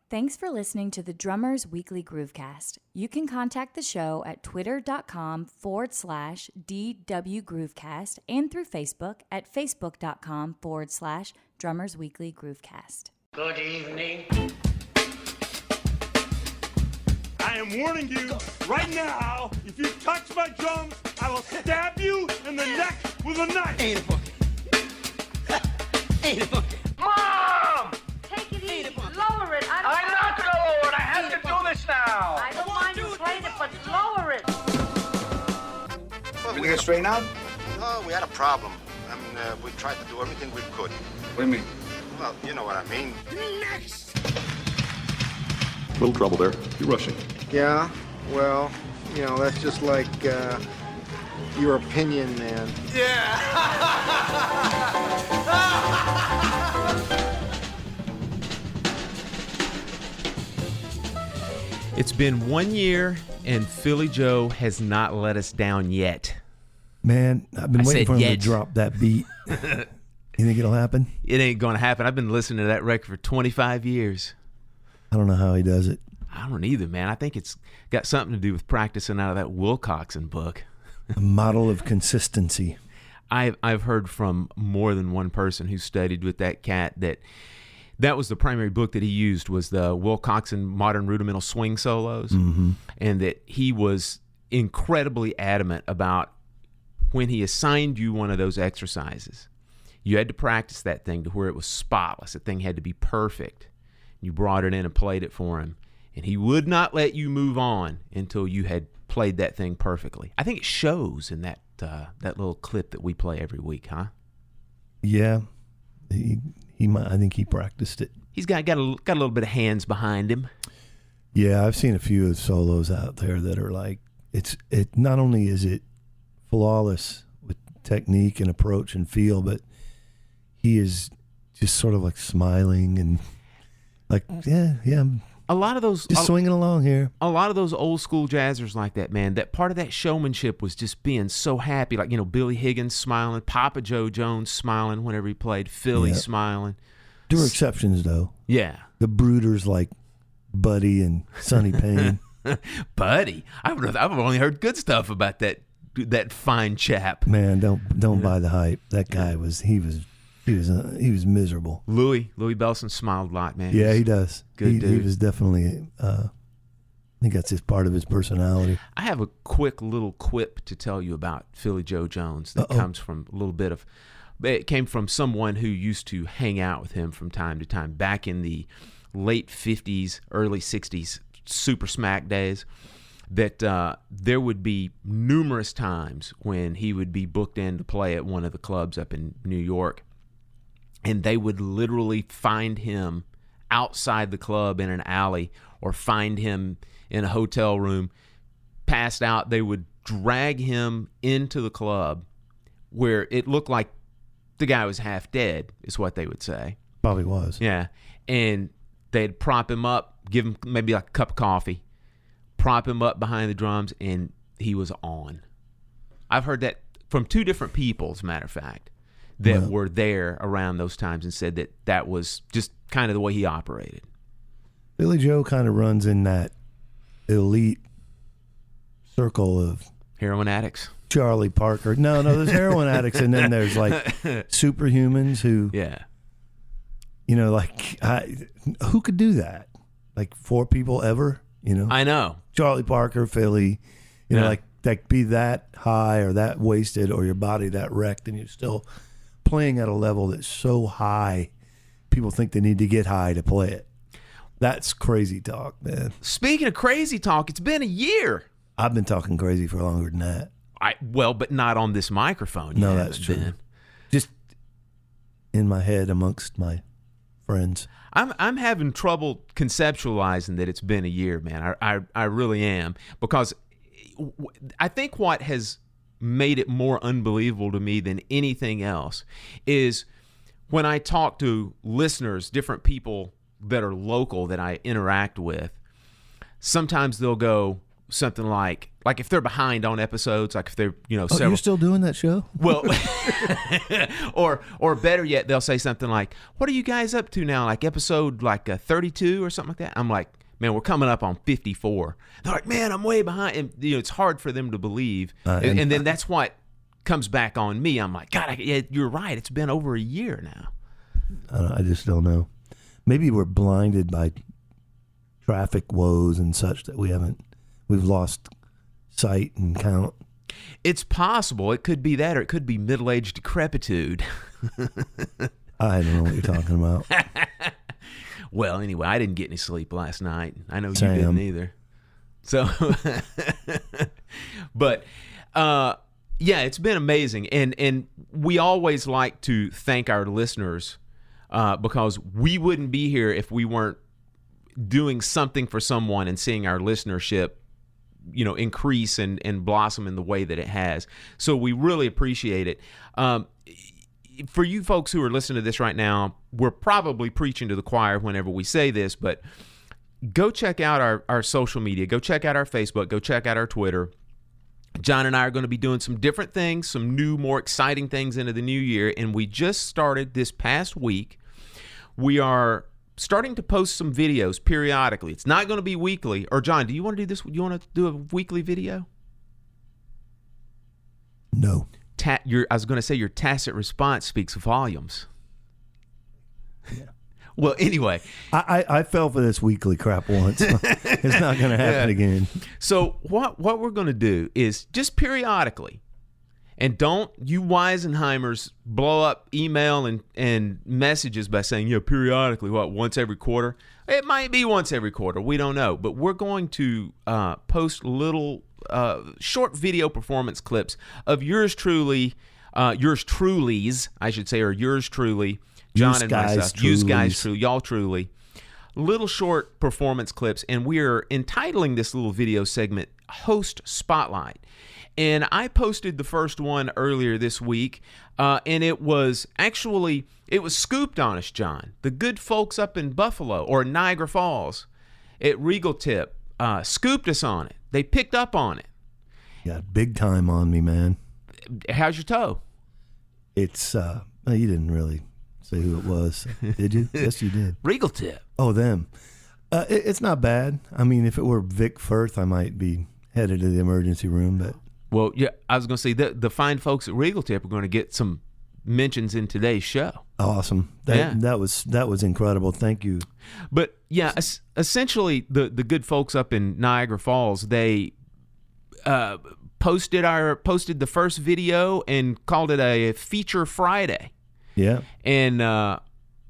Thanks for listening to the Drummers Weekly Groovecast. You can contact the show at twitter.com/DW Groovecast and through Facebook at facebook.com/Drummers Weekly Groovecast. Good evening. I am warning you right now, if you touch my drums, I will stab you in the neck with a knife. Ain't a funky. Ain't a funky. Mom! Take it easy. Lower it. I'm not gonna lower it. I have to do this now. I don't mind you playing it, but lower it. Well, We get straightened out? No, we had a problem. I mean, we tried to do everything we could. What do you mean? Well, you know what I mean. Little trouble there. You're rushing. Yeah, well, you know, that's just like your opinion, man. It's been 1 year, and Philly Joe has not let us down yet. Man, I've been waiting said for him yet. to drop that beat. You think it'll happen? It ain't going to happen. I've been listening to that record for 25 years. I don't know how he does it. I don't either, man. I think it's got something to do with practicing out of that Wilcoxon book. A model of consistency. I've heard from more than one person who studied with that cat that was the primary book that he used was the Wilcoxon Modern Rudimental Swing Solos, and that he was incredibly adamant about when he assigned you one of those exercises, you had to practice that thing to where it was spotless. The thing had to be perfect. You brought it in and played it for him, and he would not let you move on until you had played that thing perfectly. I think it shows in that little clip that we play every week, huh? Yeah, he might. I think he practiced it. He's got a little bit of hands behind him. Yeah, I've seen a few of the solos out there that are like it. Not only is it flawless with technique and approach and feel, but he is just sort of like smiling and like yeah. A lot of those Just swinging along here. A lot of those old school jazzers like that, man, that part of that showmanship was just being so happy. Like, you know, Billy Higgins smiling, Papa Joe Jones smiling whenever he played, Philly smiling. There were exceptions, though. Yeah. The brooders like Buddy and Sonny Payne. Buddy. I've only heard good stuff about that fine chap. Man, don't buy the hype. That guy was miserable. Louis Bellson smiled a lot, man. Yeah, he does. Good dude. He was definitely. I think that's just part of his personality. I have a quick little quip to tell you about Philly Joe Jones that comes from a little bit of. It came from someone who used to hang out with him from time to time back in the late 50s, early 60s Super Smack days. That there would be numerous times when he would be booked in to play at one of the clubs up in New York. And they would literally find him outside the club in an alley or find him in a hotel room, passed out. They would drag him into the club where it looked like the guy was half dead, is what they would say. Probably was. Yeah. And they'd prop him up, give him maybe like a cup of coffee, prop him up behind the drums, and he was on. I've heard that from two different people, as a matter of fact, that were there around those times and said that was just kind of the way he operated. Billy Joe kind of runs in that elite circle of heroin addicts. Charlie Parker. No, there's heroin addicts, and then there's like superhumans who, you know, like who could do that? Like 4 people ever, you know? I know. Charlie Parker, Philly, you know, like be that high or that wasted or your body that wrecked, and you're still playing at a level that's so high, people think they need to get high to play it. That's crazy talk, man. Speaking of crazy talk, it's been a year. I've been talking crazy for longer than that. But not on this microphone. No, that's true. Just in my head amongst my friends. I'm having trouble conceptualizing that it's been a year, man. I really am, because I think what has made it more unbelievable to me than anything else is when I talk to listeners, different people that are local that I interact with, sometimes they'll go, something like if they're behind on episodes, like if they're, Oh, several. you're still doing that show? Well, or better yet, they'll say something like, "What are you guys up to now? Like episode 32 or something like that." I'm like, "Man, we're coming up on 54." They're like, "Man, I'm way behind," and it's hard for them to believe. And then that's what comes back on me. I'm like, "God, you're right. It's been over a year now." I just don't know. Maybe we're blinded by traffic woes and such that we've lost sight and count. It's possible. It could be that, or it could be middle-aged decrepitude. I don't know what you're talking about. Well, anyway, I didn't get any sleep last night. I know Sam. you didn't either. So, but yeah, it's been amazing, and we always like to thank our listeners because we wouldn't be here if we weren't doing something for someone and seeing our listenership, increase and blossom in the way that it has. So we really appreciate it. For you folks who are listening to this right now, we're probably preaching to the choir whenever we say this, but go check out our social media. Go check out our Facebook. Go check out our Twitter. John and I are going to be doing some different things, some new, more exciting things into the new year. And we just started this past week. We are starting to post some videos periodically. It's not going to be weekly. Or John, do you want to do this? You want to do a weekly video? No. I was going to say your tacit response speaks volumes. Yeah. Well, anyway. I fell for this weekly crap once. It's not going to happen again. So what we're going to do is just periodically, and don't you Weisenheimers blow up email and messages by saying, periodically, once every quarter? It might be once every quarter. We don't know. But we're going to post little short video performance clips of yours truly's, I should say, or yours truly, John and myself. You guys truly, y'all truly. Little short performance clips, and we're entitling this little video segment Host Spotlight. And I posted the first one earlier this week, and it was scooped on us, John. The good folks up in Buffalo or Niagara Falls at Regal Tip scooped us on it. They picked up on it. Yeah, big time on me, man. How's your toe? It's you didn't really say who it was, did you? Yes, you did. Regal Tip. Oh, them. It's not bad. I mean, if it were Vic Firth, I might be headed to the emergency room, but. Well, yeah, I was going to say the fine folks at Regal Tip are going to get some mentions in today's show. Awesome. That was incredible. Thank you. But yeah, essentially the good folks up in Niagara Falls, they posted the first video and called it a Feature Friday. Yeah. And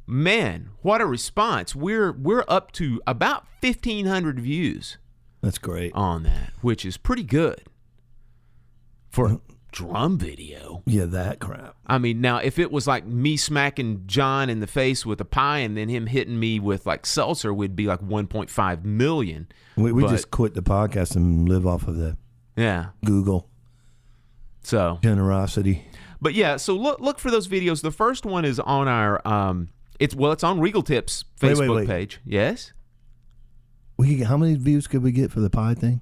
man, what a response. We're up to about 1,500 views. That's great. On that, which is pretty good. For a drum video. Yeah, that crap. I mean, now, if it was like me smacking John in the face with a pie and then him hitting me with like seltzer, we'd be like 1.5 million. We just quit the podcast and live off of the Google. So generosity. But yeah, so look for those videos. The first one is on our it's on Regal Tip's Facebook page. Yes? How many views could we get for the pie thing?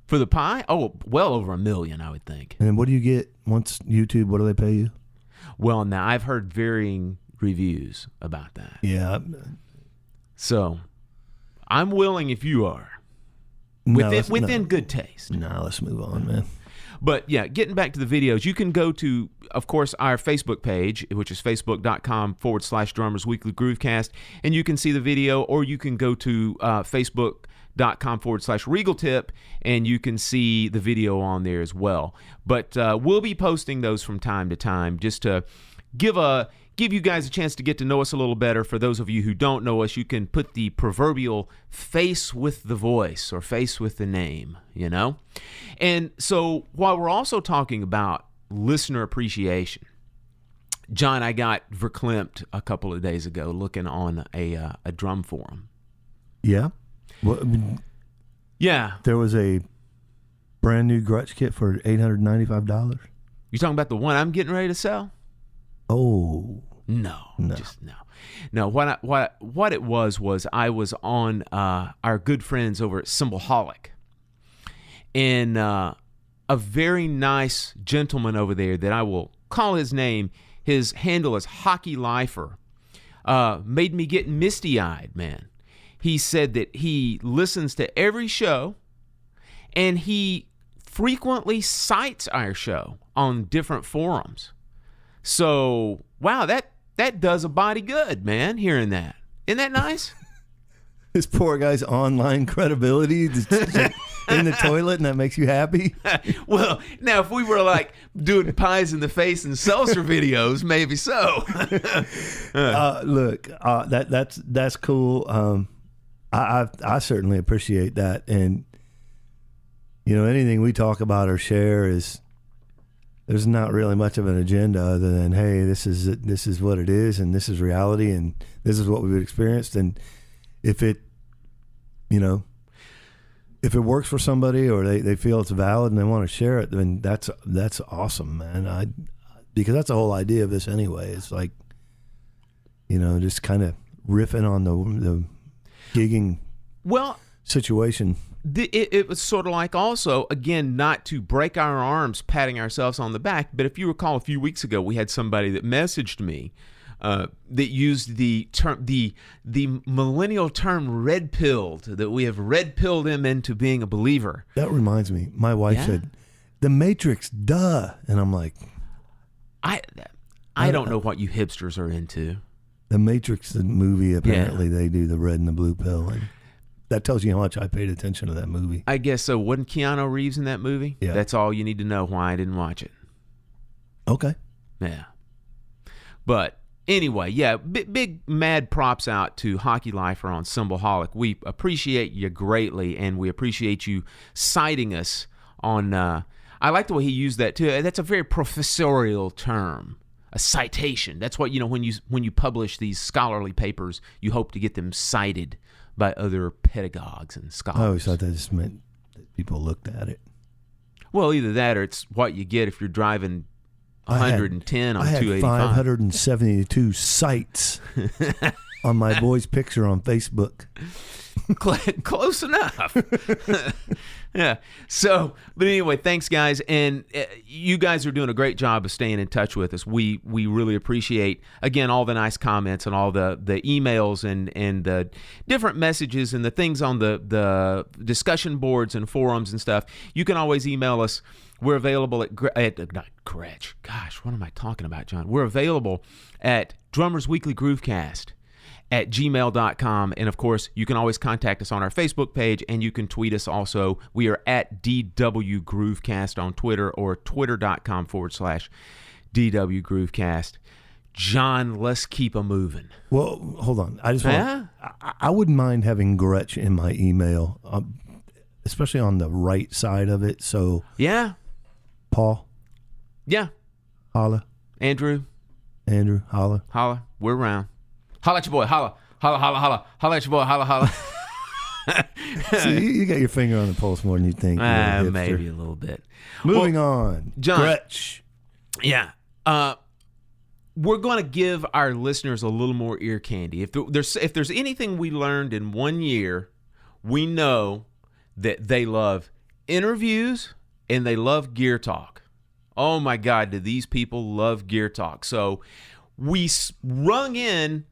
For the pie? Oh, well over 1 million, I would think. And then what do you get once YouTube? What do they pay you? Well, now I've heard varying reviews about that. Yeah. So I'm willing if you are. Within good taste. No, let's move on, man. But yeah, getting back to the videos, you can go to, of course, our Facebook page, which is facebook.com/Drummers Weekly Groovecast, and you can see the video, or you can go to facebook.com/Regal Tip, and you can see the video on there as well. But we'll be posting those from time to time just to give you guys a chance to get to know us a little better. For those of you who don't know us, you can put the proverbial face with the voice or face with the name, you know? And so while we're also talking about listener appreciation, John, I got verklempt a couple of days ago looking on a drum forum. Yeah? Well, yeah. There was a brand new Grutch kit for $895. You talking about the one I'm getting ready to sell? Oh no. What it was I was on our good friends over at Symbolholic, and a very nice gentleman over there that I will call his name. His handle is Hockey Lifer. Made me get misty-eyed, man. He said that he listens to every show, and he frequently cites our show on different forums. So, wow, that does a body good, man, hearing that. Isn't that nice? This poor guy's online credibility is in the toilet, and that makes you happy? Well, now, if we were like doing pies in the face and seltzer videos, maybe so. Look, that's cool. I certainly appreciate that, and anything we talk about or share is there's not really much of an agenda other than, hey, this is what it is, and this is reality, and this is what we've experienced, and if it works for somebody or they feel it's valid and they want to share it, then that's awesome, man. Because that's the whole idea of this anyway. It's like, just kind of riffing on the gigging situation. It was sort of like also, again, not to break our arms patting ourselves on the back, but if you recall a few weeks ago, we had somebody that messaged me that used the term, the millennial term red-pilled, that we have red-pilled him into being a believer. That reminds me, my wife said, "The Matrix, duh," and I'm like, I don't know what you hipsters are into. The Matrix, the movie, apparently they do the red and the blue pill, and that tells you how much I paid attention to that movie. I guess so. Wasn't Keanu Reeves in that movie? Yeah. That's all you need to know why I didn't watch it. Okay. Yeah. But anyway, yeah, big mad props out to Hockey Lifer on Symbolholic. We appreciate you greatly, and we appreciate you citing us on, I like the way he used that too. That's a very professorial term. A citation. That's what, when you publish these scholarly papers, you hope to get them cited by other pedagogues and scholars. I always thought that just meant that people looked at it. Well, either that or it's what you get if you're driving 110 on 285. I had 572 sites on my boy's picture on Facebook. Close enough. Yeah. So, but anyway, thanks, guys. And you guys are doing a great job of staying in touch with us. We really appreciate, again, all the nice comments and all the emails and the different messages and the things on the discussion boards and forums and stuff. You can always email us. We're available at not Gretsch. Gosh, what am I talking about, John? We're available at Drummers Weekly Groovecast at gmail.com. And of course, you can always contact us on our Facebook page, and you can tweet us also. We are at DW Groovecast on Twitter, or twitter.com/DW Groovecast. John, let's keep a moving. Well, hold on. I just want I wouldn't mind having Gretsch in my email, especially on the right side of it. So yeah, Paul. Yeah. Holla. Andrew, holla. Holla. We're around. Holla at your boy. Holla. Holla, holla, holla. Holla at your boy. Holla, holla. See, you got your finger on the pulse more than you think. Maybe a little bit. Moving on. John. Gretsch. Yeah. We're going to give our listeners a little more ear candy. If there's anything we learned in 1 year, we know that they love interviews and they love gear talk. Oh my God, do these people love gear talk. So we rung in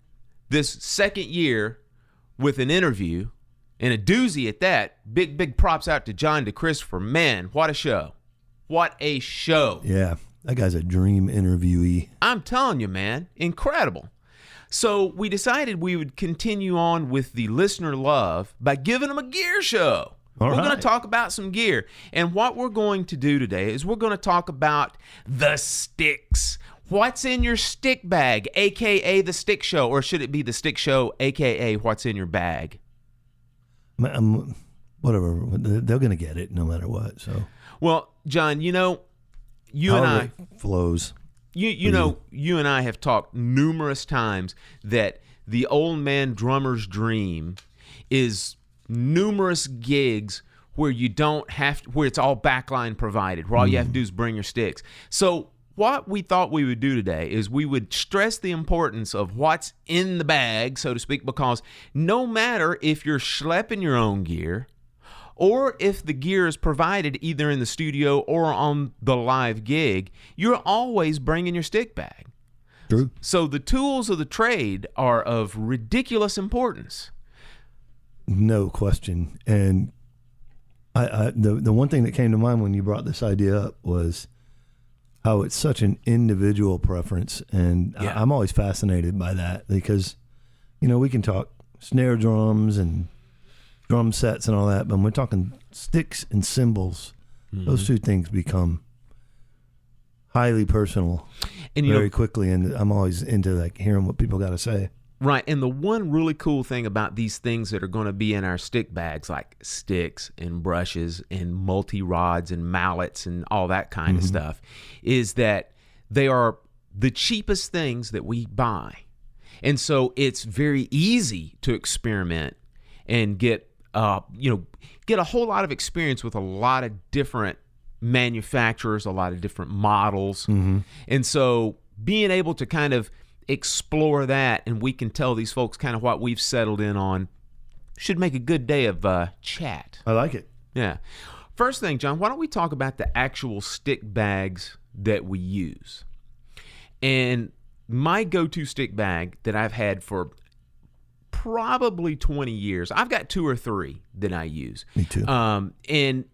this second year with an interview, and a doozy at that. Big props out to John DeChristopher. Man, what a show. What a show. Yeah, that guy's a dream interviewee. I'm telling you, man, incredible. So we decided we would continue on with the listener love by giving them a gear show. We're going to talk about some gear. And what we're going to do today is we're going to talk about the sticks. What's in your stick bag, a.k.a. the stick show, or should it be the stick show, a.k.a. what's in your bag? Whatever. They're going to get it no matter what. So, well, John, you and I flows. You and I have talked numerous times that the old man drummer's dream is numerous gigs where you don't have to, where it's all backline provided, where all you have to do is bring your sticks. So what we thought we would do today is we would stress the importance of what's in the bag, so to speak, because no matter if you're schlepping your own gear or if the gear is provided either in the studio or on the live gig, you're always bringing your stick bag. True. So the tools of the trade are of ridiculous importance. No question. And the one thing that came to mind when you brought this idea up was how it's such an individual preference. And Yeah. I'm always fascinated by that because, you know, we can talk snare drums and drum sets and all that, but when we're talking sticks and cymbals, those two things become highly personal And you very know, quickly. And I'm always into like hearing what people got to say. right. And the one really cool thing about these things that are going to be in our stick bags, like sticks and brushes and multi-rods and mallets and all that kind of stuff, is that they are the cheapest things that we buy. And so it's very easy to experiment and get a whole lot of experience with a lot of different manufacturers, a lot of different models. And so being able to kind of explore that, and we can tell these folks kind of what we've settled in on, should make a good day of chat. I like it. Yeah. First thing, John, why don't we talk about the actual stick bags that we use? And my go-to stick bag that I've had for probably 20 years, I've got 2 or 3 that I use. Me too. And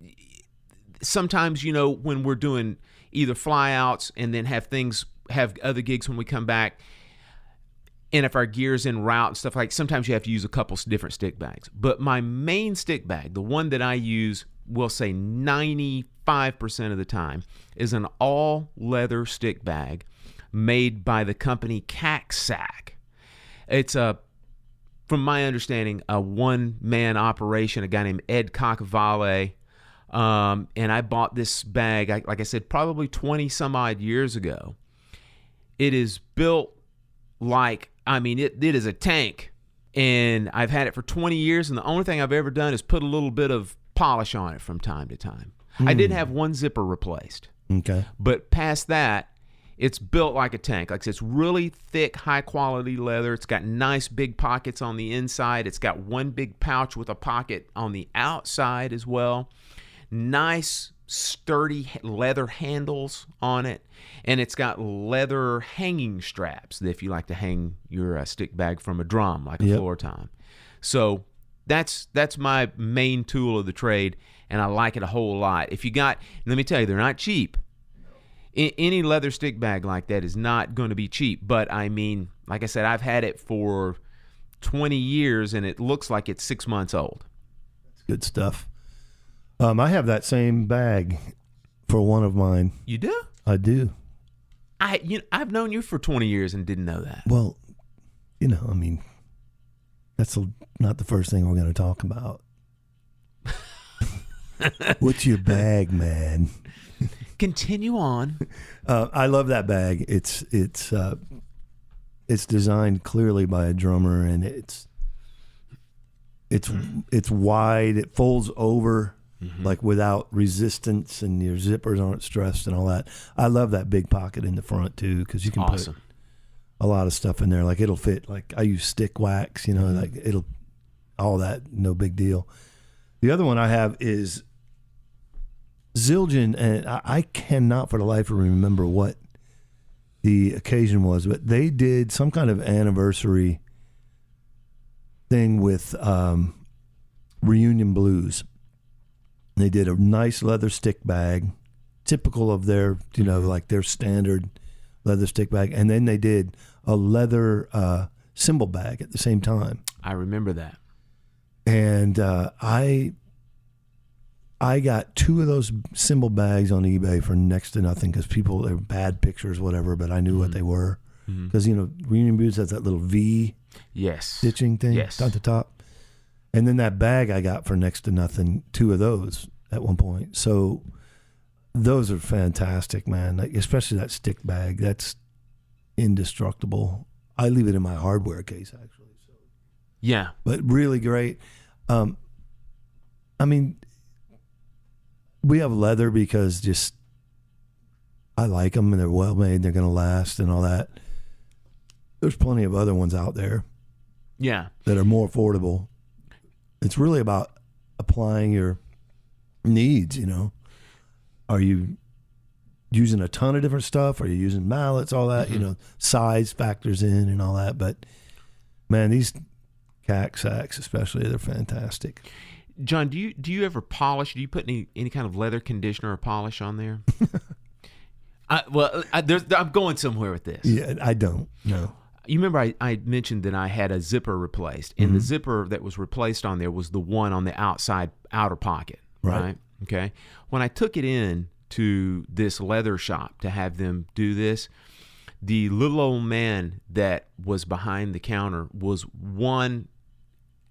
sometimes, you know, when we're doing either flyouts and then have other gigs when we come back, and if our gear's en route and stuff, like sometimes you have to use a couple different stick bags. But my main stick bag, the one that I use, we'll say 95% of the time, is an all-leather stick bag made by the company Cac-Sac. It's from my understanding, a one-man operation, a guy named Ed Cacavale. And I bought this bag, like I said, probably 20 some odd years ago. It is built like, it is a tank. And I've had it for 20 years, and the only thing I've ever done is put a little bit of polish on it from time to time. I did have one zipper replaced. Okay. But past that, it's built like a tank. Like I said, it's really thick, high-quality leather. It's got nice big pockets on the inside. It's got one big pouch with a pocket on the outside as well. Nice, sturdy leather handles on it. And it's got leather hanging straps if you like to hang your stick bag from a drum, like a floor tom. So that's my main tool of the trade, and I like it a whole lot. If you got, let me tell you, they're not cheap. Any leather stick bag like that is not going to be cheap. But I mean, like I said, I've had it for 20 years, and it looks like it's 6 months old. That's good stuff. I have that same bag for one of mine. You do? I do. I've known you for 20 years and didn't know that. Well, that's not the first thing we're going to talk about. What's your bag, man? Continue on. I love that bag. It's designed clearly by a drummer, and it's wide. It folds over like without resistance, and your zippers aren't stressed and all that. I love that big pocket in the front too, because you can put a lot of stuff in there. Like it'll fit. Like I use stick wax, like it'll all that. No big deal. The other one I have is Zildjian, and I cannot for the life of remember what the occasion was, but they did some kind of anniversary thing with Reunion Blues. They did a nice leather stick bag, typical of their, like their standard leather stick bag, and then they did a leather cymbal bag at the same time. I remember that. And I got 2 of those cymbal bags on eBay for next to nothing because they're bad pictures, whatever, but I knew what they were. Because, Reunion Blues has that little V stitching thing at the top. And then that bag I got for next to nothing, 2 of those at one point. So those are fantastic, man. Like, especially that stick bag. That's indestructible. I leave it in my hardware case, actually. So. Yeah. But really great. We have leather because I like them and they're well made. They're going to last and all that. There's plenty of other ones out there. Yeah. That are more affordable. It's really about applying your needs, you know. Are you using a ton of different stuff? Are you using mallets, all that? You know, size factors in and all that. But, man, these CAC sacks especially, they're fantastic. John, do you ever polish? Do you put any kind of leather conditioner or polish on there? I'm going somewhere with this. Yeah, I don't. No. You remember I mentioned that I had a zipper replaced, and the zipper that was replaced on there was the one on the outside outer pocket, right? Okay. When I took it in to this leather shop to have them do this, the little old man that was behind the counter was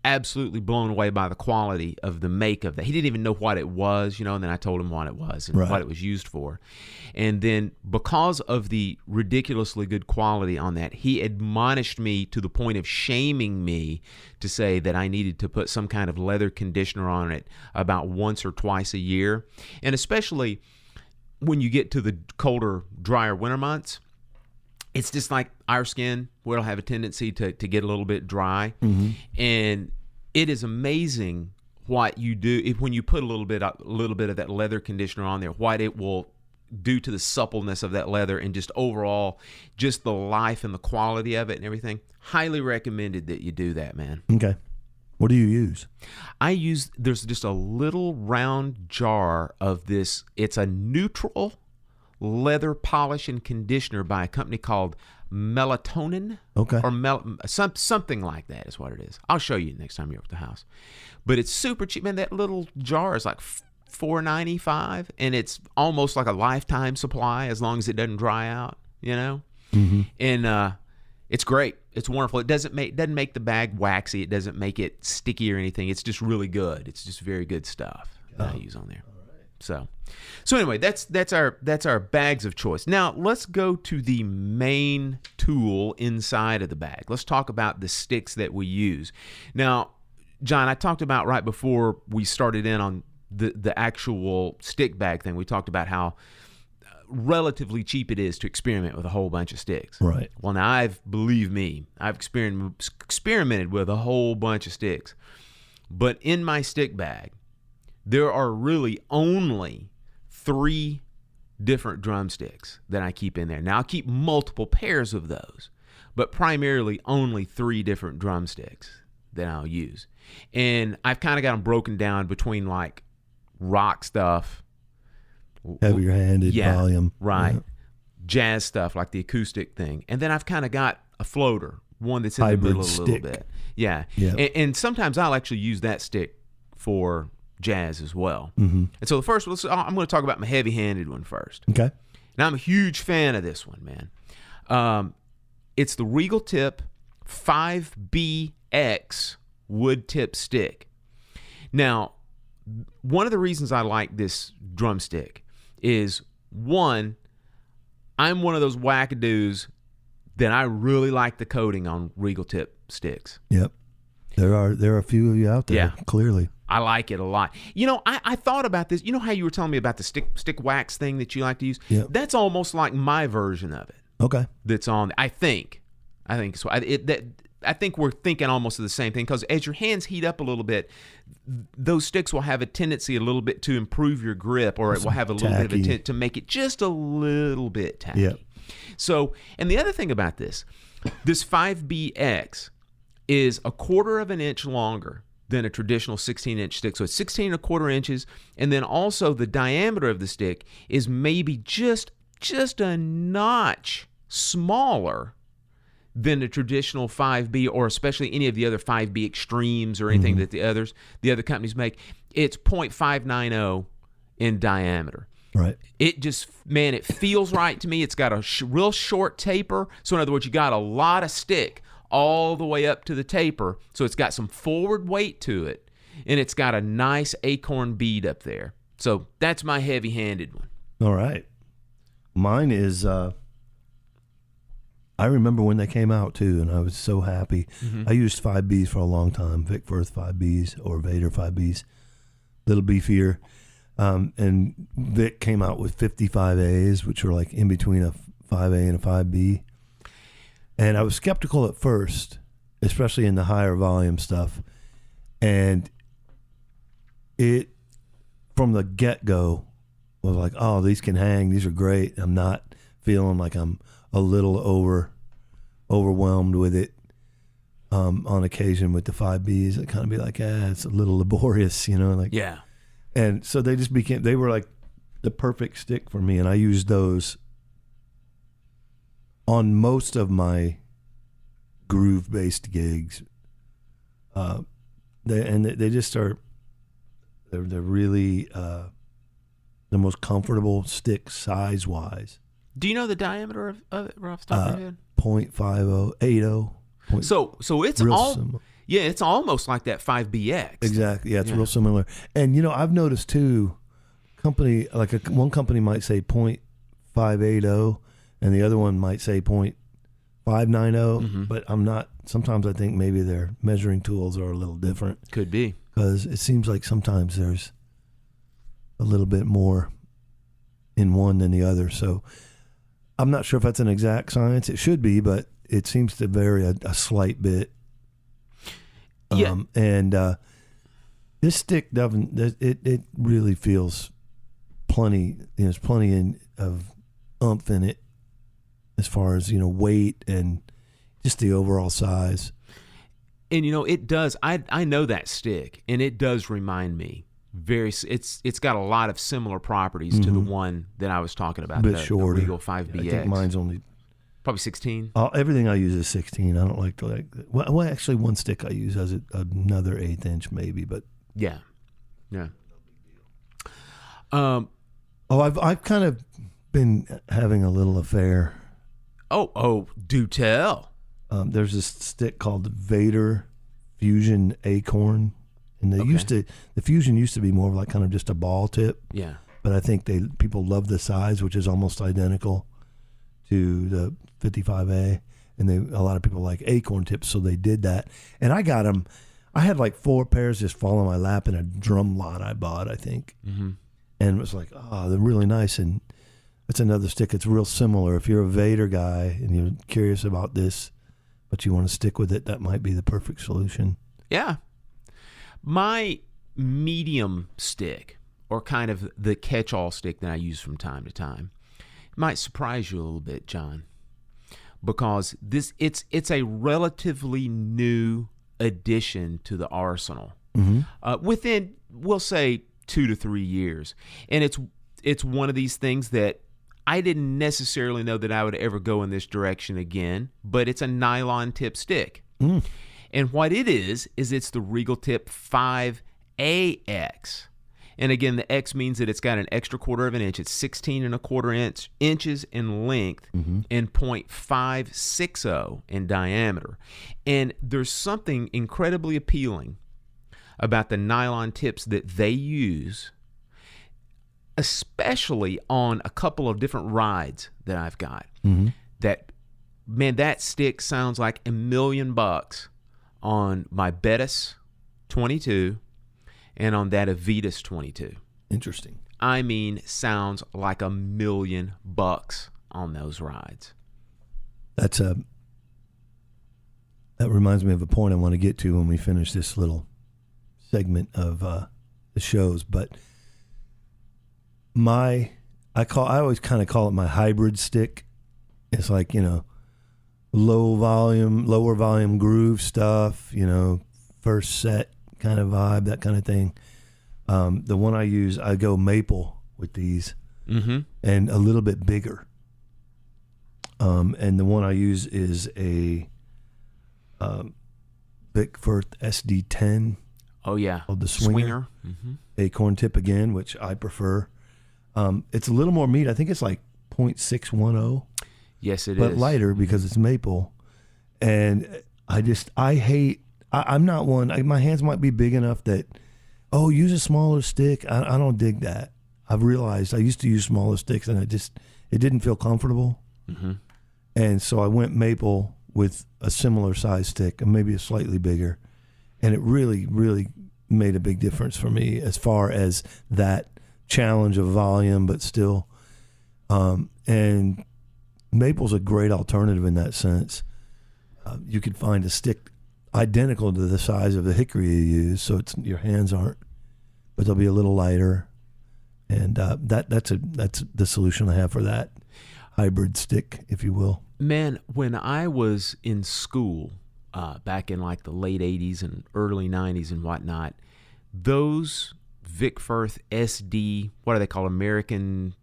absolutely blown away by the quality of the make of that. He didn't even know what it was, you know, and then I told him what it was and what it was used for. And then because of the ridiculously good quality on that, he admonished me to the point of shaming me to say that I needed to put some kind of leather conditioner on it about once or twice a year. And especially when you get to the colder, drier winter months, it's just like our skin, where it'll have a tendency to get a little bit dry. And it is amazing what you do when you put a little bit of that leather conditioner on there, what it will do to the suppleness of that leather and just overall, just the life and the quality of it and everything. Highly recommended that you do that, man. Okay. What do you use? There's just a little round jar of this. It's a neutral leather polish and conditioner by a company called Melatonin. Okay. Or something like that is what it is. I'll show you next time you're at the house. But it's super cheap, man. That little jar is like $4.95, and it's almost like a lifetime supply as long as it doesn't dry out, you know? And it's great. It's wonderful. It doesn't make the bag waxy. It doesn't make it sticky or anything. It's just really good. It's just very good stuff that I use on there. So anyway, that's our bags of choice. Now let's go to the main tool inside of the bag. Let's talk about the sticks that we use. Now, John, I talked about right before we started in on the actual stick bag thing. We talked about how relatively cheap it is to experiment with a whole bunch of sticks. Right. Well, now I've experimented with a whole bunch of sticks, but in my stick bag, there are really only 3 different drumsticks that I keep in there. Now, I'll keep multiple pairs of those, but primarily only 3 different drumsticks that I'll use. And I've kind of got them broken down between like rock stuff, heavier handed volume. Right. Yeah. Jazz stuff like the acoustic thing. And then I've kind of got a floater, one that's in hybrid the middle stick. a little bit. Yeah. And sometimes I'll actually use that stick for jazz as well. And so the first one, I'm going to talk about my heavy-handed one first. Okay. Now, I'm a huge fan of this one, man. It's the Regal Tip 5BX wood tip stick. Now, one of the reasons I like this drumstick is, one, I'm one of those wackadoos that I really like the coating on Regal Tip sticks. Yep. There are a few of you out there, clearly. I like it a lot. You know, I thought about this. You know how you were telling me about the stick wax thing that you like to use? Yep. That's almost like my version of it. Okay. That's on. I think so. I think we're thinking almost of the same thing, because as your hands heat up a little bit, those sticks will have a tendency a little bit to improve your grip, or it will have a little bit of a tendency to make it just a little bit tacky. Yep. So, and the other thing about this 5BX is 1/4 of an inch longer than a traditional 16-inch stick. So it's 16 1/4 inches, and then also the diameter of the stick is maybe just a notch smaller than the traditional 5B, or especially any of the other 5B Extremes or anything that the other companies make. It's 0.590 in diameter. Right. It just, man, it feels right to me. It's got a real short taper. So in other words, you got a lot of stick all the way up to the taper. So it's got some forward weight to it, and it's got a nice acorn bead up there. So that's my heavy-handed one. All right. Mine is, I remember when they came out too, and I was so happy. I used 5Bs for a long time, Vic Firth 5Bs or Vader 5Bs, little beefier. And Vic came out with 55As, which are like in between a 5A and a 5B. And I was skeptical at first, especially in the higher volume stuff. And it, from the get-go was like, oh, these can hang. These are great. I'm not feeling like I'm a little overwhelmed with it. On occasion with the 5Bs, it kind of be like, it's a little laborious, like. Yeah. And so they were like the perfect stick for me. And I used those on most of my groove-based gigs. They just are, they're really the most comfortable stick size-wise. Do you know the diameter of it off the top of your head? 0.50, 80. So it's it's almost like that 5BX. Exactly. Yeah, it's real similar. And I've noticed too, one company might say 0.580 and the other one might say 0.590, but I'm not. Sometimes I think maybe their measuring tools are a little different. Could be. Because it seems like sometimes there's a little bit more in one than the other. So I'm not sure if that's an exact science. It should be, but it seems to vary a slight bit. Yeah. And this stick doesn't. It really feels plenty. There's plenty of oomph in it, as far as weight and just the overall size. And it does. I know that stick, and it does remind me It's got a lot of similar properties to the one that I was talking about. A bit shorter. The Regal 5BX. I think mine's only probably 16. Everything I use is 16. I don't like to well, actually, one stick I use has another 1/8 inch maybe, but yeah. I've kind of been having a little affair. Oh, do tell. There's this stick called the Vader Fusion Acorn, and the Fusion used to be more of like kind of just a ball tip. Yeah. But I think people love the size, which is almost identical to the 55A, and a lot of people like acorn tips, so they did that. And I got them. I had like 4 pairs just fall in my lap in a drum lot I bought, I think. Mm-hmm. And it was like, they're really nice. And it's another stick. It's real similar. If you're a Vader guy and you're curious about this, but you want to stick with it, that might be the perfect solution. Yeah. My medium stick, or kind of the catch-all stick that I use from time to time, might surprise you a little bit, John, because it's a relatively new addition to the arsenal. Mm-hmm. Within, we'll say, 2 to 3 years, and it's one of these things that I didn't necessarily know that I would ever go in this direction again, but it's a nylon tip stick. Mm. And what it is it's the Regal Tip 5AX. And again, the X means that it's got an extra 1/4 inch. It's 16 1/4 inches in length and 0.560 in diameter. And there's something incredibly appealing about the nylon tips that they use, especially on a couple of different rides that I've got. Mm-hmm. That stick sounds like $1 million on my Bettis 22 and on that Avitas 22. Interesting. I mean, sounds like $1 million on those rides. That reminds me of a point I want to get to when we finish this little segment of the shows, but I always kind of call it my hybrid stick. It's like, lower volume groove stuff, first set kind of vibe, that kind of thing. The one I use, I go maple with these, and a little bit bigger. And the one I use is a Bickford SD10. Oh yeah, called the Swinger. Mm-hmm. Acorn tip again, which I prefer. It's a little more meat. I think it's like 0.610. Yes, it is. But lighter because it's maple. And I'm not one. My hands might be big enough that, use a smaller stick. I don't dig that. I've realized I used to use smaller sticks and it didn't feel comfortable. Mm-hmm. And so I went maple with a similar size stick and maybe a slightly bigger. And it really, really made a big difference for me as far as that challenge of volume, but still. And maple's a great alternative in that sense. You could find a stick identical to the size of the hickory you use, so your hands aren't, but they'll be a little lighter. And that's the solution I have for that hybrid stick, if you will. Man, when I was in school back in like the late 80s and early 90s and whatnot, those Vic Firth SD, what do they call American?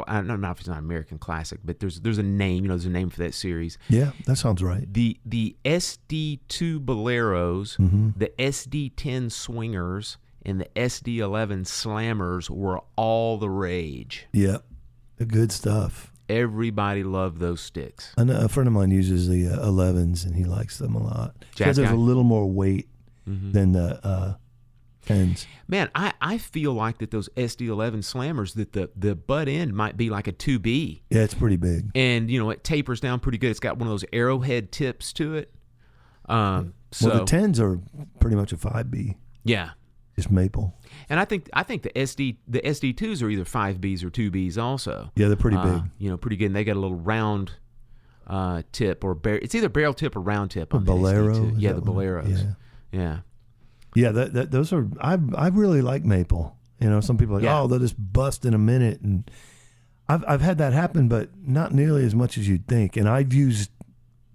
I don't know if it's not American Classic, but there's a name. There's a name for that series. Yeah, that sounds right. The SD2 Boleros, the SD10 Swingers, and the SD11 Slammers were all the rage. Yep, the good stuff. Everybody loved those sticks. I know a friend of mine uses the 11s, and he likes them a lot. Jazz There's guy? a little more weight than the 10s. Man, I feel like that those SD11 Slammers, that the butt end might be like a 2B. Yeah, it's pretty big. And, it tapers down pretty good. It's got one of those arrowhead tips to it. Well, the 10s are pretty much a 5B. Yeah. Just maple. And I think the SD2s are either 5Bs or 2Bs also. Yeah, they're pretty big. Pretty good. And they got a little round tip it's either barrel tip or round tip on the Bolero. SD2. Yeah, the one? Boleros. Yeah. Yeah, those are. I really like maple. Some people are like, Yeah. oh, they'll just bust in a minute, and I've had that happen, but not nearly as much as you'd think. And I've used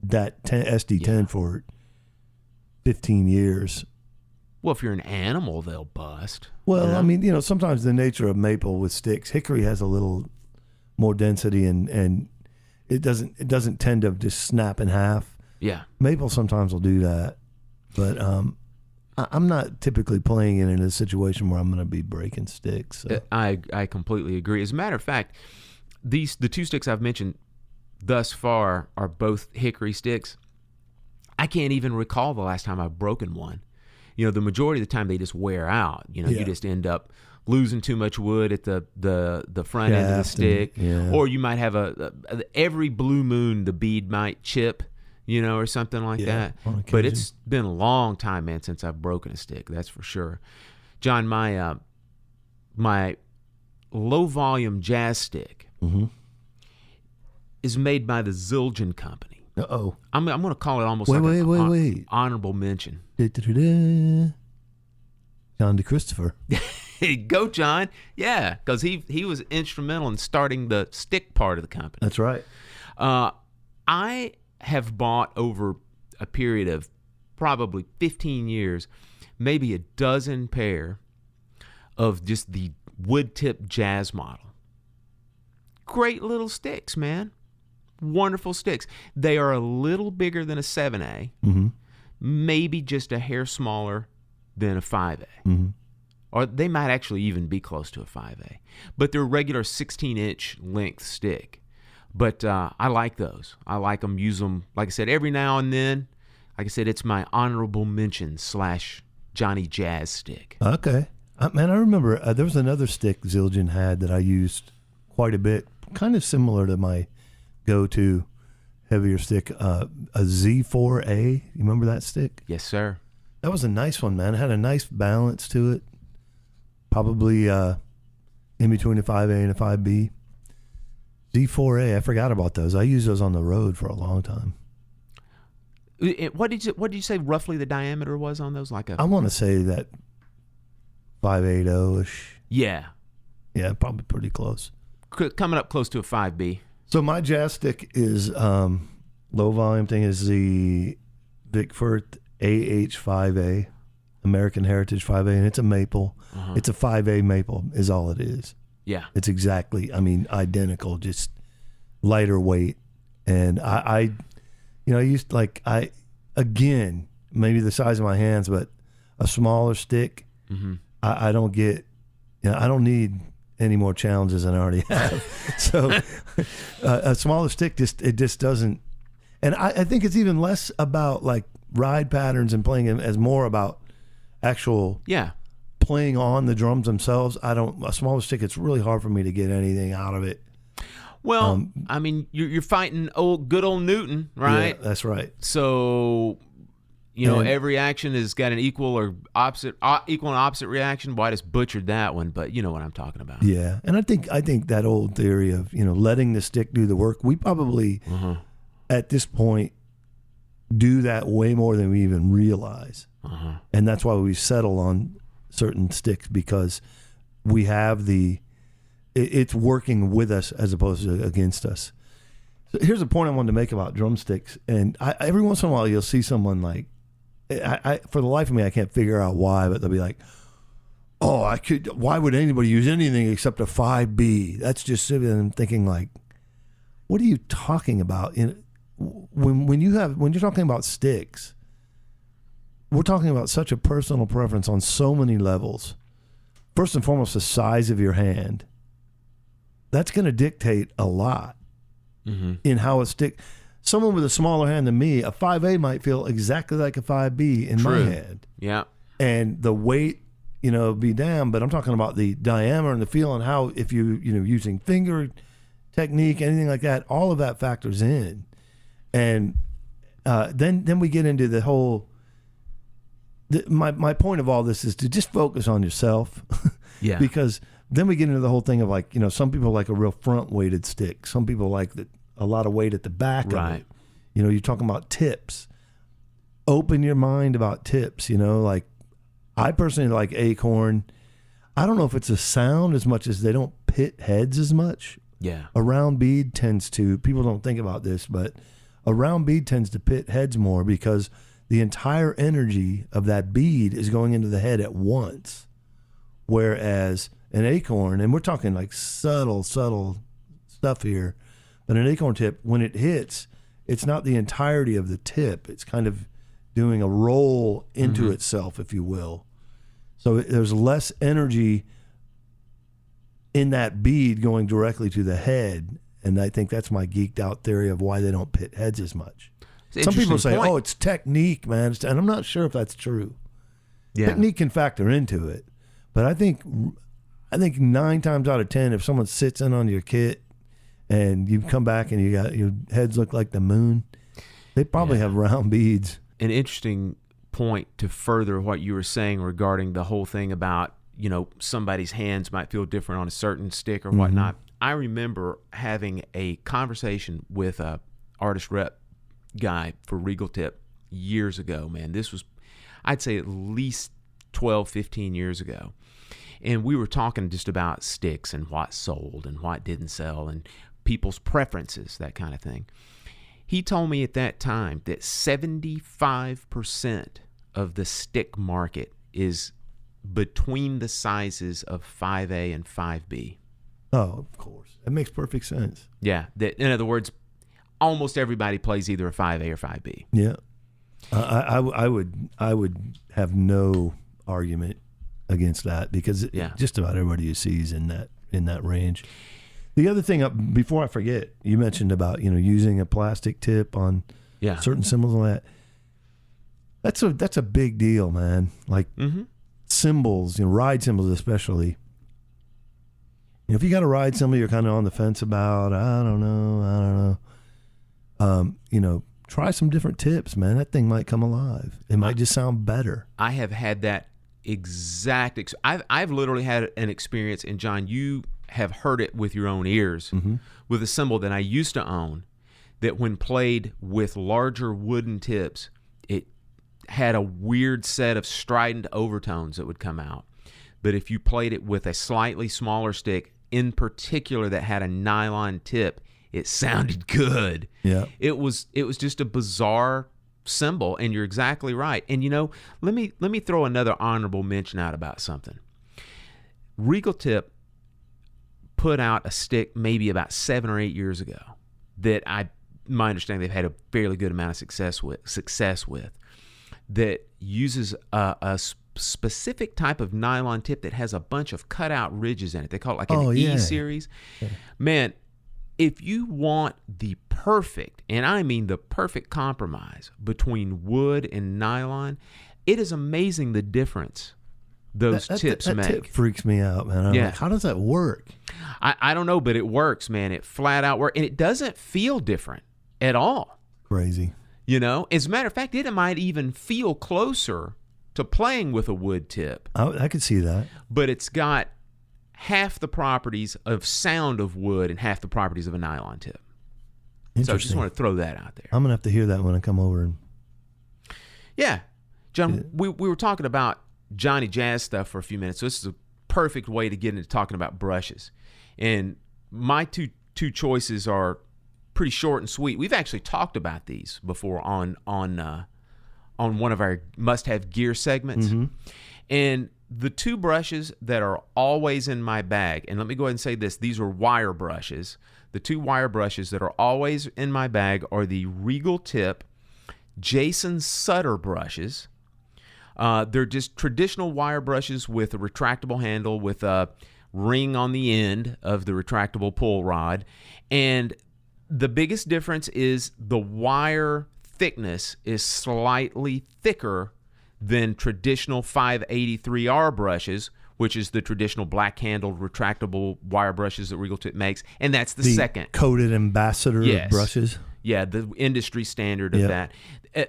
that SD10 for 15 years. Well, if you're an animal, they'll bust. Well, I mean, sometimes the nature of maple with sticks, hickory has a little more density, and it doesn't tend to just snap in half. Yeah. Maple sometimes will do that, but I'm not typically playing it in a situation where I'm going to be breaking sticks. So. I completely agree. As a matter of fact, the two sticks I've mentioned thus far are both hickory sticks. I can't even recall the last time I've broken one. The majority of the time they just wear out. You just end up losing too much wood at the front end of the stick, or you might have every blue moon the bead might chip. Or something like that. But it's been a long time, man, since I've broken a stick. That's for sure. John, my low volume jazz stick is made by the Zildjian Company. Uh-oh. I'm going to call it almost wait. honorable mention. John DeChristopher. Go, John. Yeah, because he was instrumental in starting the stick part of the company. That's right. I have bought over a period of probably 15 years, maybe a dozen pair of just the wood tip jazz model. Great little sticks, man. Wonderful sticks. They are a little bigger than a 7A, maybe just a hair smaller than a 5A. Or they might actually even be close to a 5A. But they're a regular 16-inch length stick. But I like those. I like them, use them, like I said, every now and then. Like I said, it's my honorable mention / Johnny Jazz stick. Okay. Man, I remember there was another stick Zildjian had that I used quite a bit, kind of similar to my go-to heavier stick, a Z4A. You remember that stick? Yes, sir. That was a nice one, man. It had a nice balance to it. Probably in between a 5A and a 5B. Z4A, I forgot about those. I used those on the road for a long time. What did you say roughly the diameter was on those? I want to say that 580-ish. Yeah. Yeah, probably pretty close. Coming up close to a 5B. So my jazz stick is low volume thing is the Vic Firth AH5A, American Heritage 5A, and it's a maple. It's a 5A maple is all it is. Yeah. It's exactly, identical, just lighter weight. And I used again, maybe the size of my hands, but a smaller stick, I don't get, I don't need any more challenges than I already have. So a smaller stick, it just doesn't. And I think it's even less about like ride patterns and playing them as more about actual playing on the drums themselves. A smaller stick, it's really hard for me to get anything out of it. Well, you're fighting good old Newton, right? Yeah, that's right. So, every action has got an equal and opposite reaction. Well, I just butchered that one, but you know what I'm talking about. Yeah, and I think that old theory of letting the stick do the work, we probably at this point do that way more than we even realize, and that's why we settle on certain sticks, because we have the it's working with us as opposed to against us. So here's a point I wanted to make about drumsticks. And every once in a while, you'll see someone like, for the life of me, I can't figure out why, but they'll be like, "Oh, why would anybody use anything except a 5B?" That's just sitting and thinking like, what are you talking about? When you're talking about sticks, we're talking about such a personal preference on so many levels. First and foremost, the size of your hand. That's going to dictate a lot in how a stick. Someone with a smaller hand than me, a 5A might feel exactly like a 5B in my hand. Yeah. And the weight, be damned, but I'm talking about the diameter and the feel and how, if using finger technique, anything like that, all of that factors in. And then we get into the whole, my point of all this is to just focus on yourself. Yeah. Because then we get into the whole thing of like, some people like a real front weighted stick. Some people like a lot of weight at the back right. of it. You're talking about tips. Open your mind about tips, like I personally like Acorn. I don't know if it's a sound as much as they don't pit heads as much. Yeah. A round bead tends to, people don't think about this, but a round bead tends to pit heads more because the entire energy of that bead is going into the head at once. Whereas an Acorn, and we're talking like subtle stuff here, but an Acorn tip, when it hits, it's not the entirety of the tip. It's kind of doing a roll into itself, if you will. So there's less energy in that bead going directly to the head. And I think that's my geeked out theory of why they don't pit heads as much. Some people say, "Oh, it's technique, man," and I'm not sure if that's true. Yeah. Technique can factor into it, but I think 9 times out of 10, if someone sits in on your kit and you come back and your heads look like the moon, they probably have round beads. An interesting point to further what you were saying regarding the whole thing about, somebody's hands might feel different on a certain stick or whatnot. I remember having a conversation with a artist rep guy for Regal Tip years ago, man. This was, I'd say, at least 12, 15 years ago. And we were talking just about sticks and what sold and what didn't sell and people's preferences, that kind of thing. He told me at that time that 75% of the stick market is between the sizes of 5A and 5B. Oh, of course. That makes perfect sense. Yeah. In other words, almost everybody plays either a 5A or 5B. Yeah. I would have no argument against that because just about everybody you see is in that range. The other thing, before I forget, you mentioned about using a plastic tip on certain cymbals and that. That's a big deal, man. Like cymbals, ride cymbals especially. If you got a ride cymbal you're kind of on the fence about, I don't know. Try some different tips, man. That thing might come alive. It might just sound better. I have had that exact. I've literally had an experience, and John, you have heard it with your own ears, with a cymbal that I used to own, that when played with larger wooden tips, it had a weird set of strident overtones that would come out. But if you played it with a slightly smaller stick, in particular that had a nylon tip, it sounded good. Yeah. It was just a bizarre cymbal, and you're exactly right. And let me throw another honorable mention out about something. Regal Tip put out a stick maybe about 7 or 8 years ago that my understanding they've had a fairly good amount of success with that uses a specific type of nylon tip that has a bunch of cutout ridges in it. They call it like an E series. Yeah. Man, if you want the perfect, and I mean the perfect compromise between wood and nylon, it is amazing the difference those tips make. That tip freaks me out, man. I'm like, how does that work? I don't know, but it works, man. It flat out works. And it doesn't feel different at all. Crazy. As a matter of fact, it might even feel closer to playing with a wood tip. I could see that. But it's got half the properties of sound of wood and half the properties of a nylon tip. So I just want to throw that out there. I'm going to have to hear that when I come over. Yeah. John, we were talking about Johnny Jazz stuff for a few minutes. So this is a perfect way to get into talking about brushes. And my two choices are pretty short and sweet. We've actually talked about these before on one of our must-have gear segments. And the two brushes that are always in my bag, and let me go ahead and say this, these are wire brushes. The two wire brushes that are always in my bag are the Regal Tip Jason Sutter brushes. They're just traditional wire brushes with a retractable handle with a ring on the end of the retractable pull rod. And the biggest difference is the wire thickness is slightly thicker than traditional 583R brushes, which is the traditional black-handled retractable wire brushes that Regal Tip makes, and that's the second. Coated Ambassador of brushes? Yeah, the industry standard of that.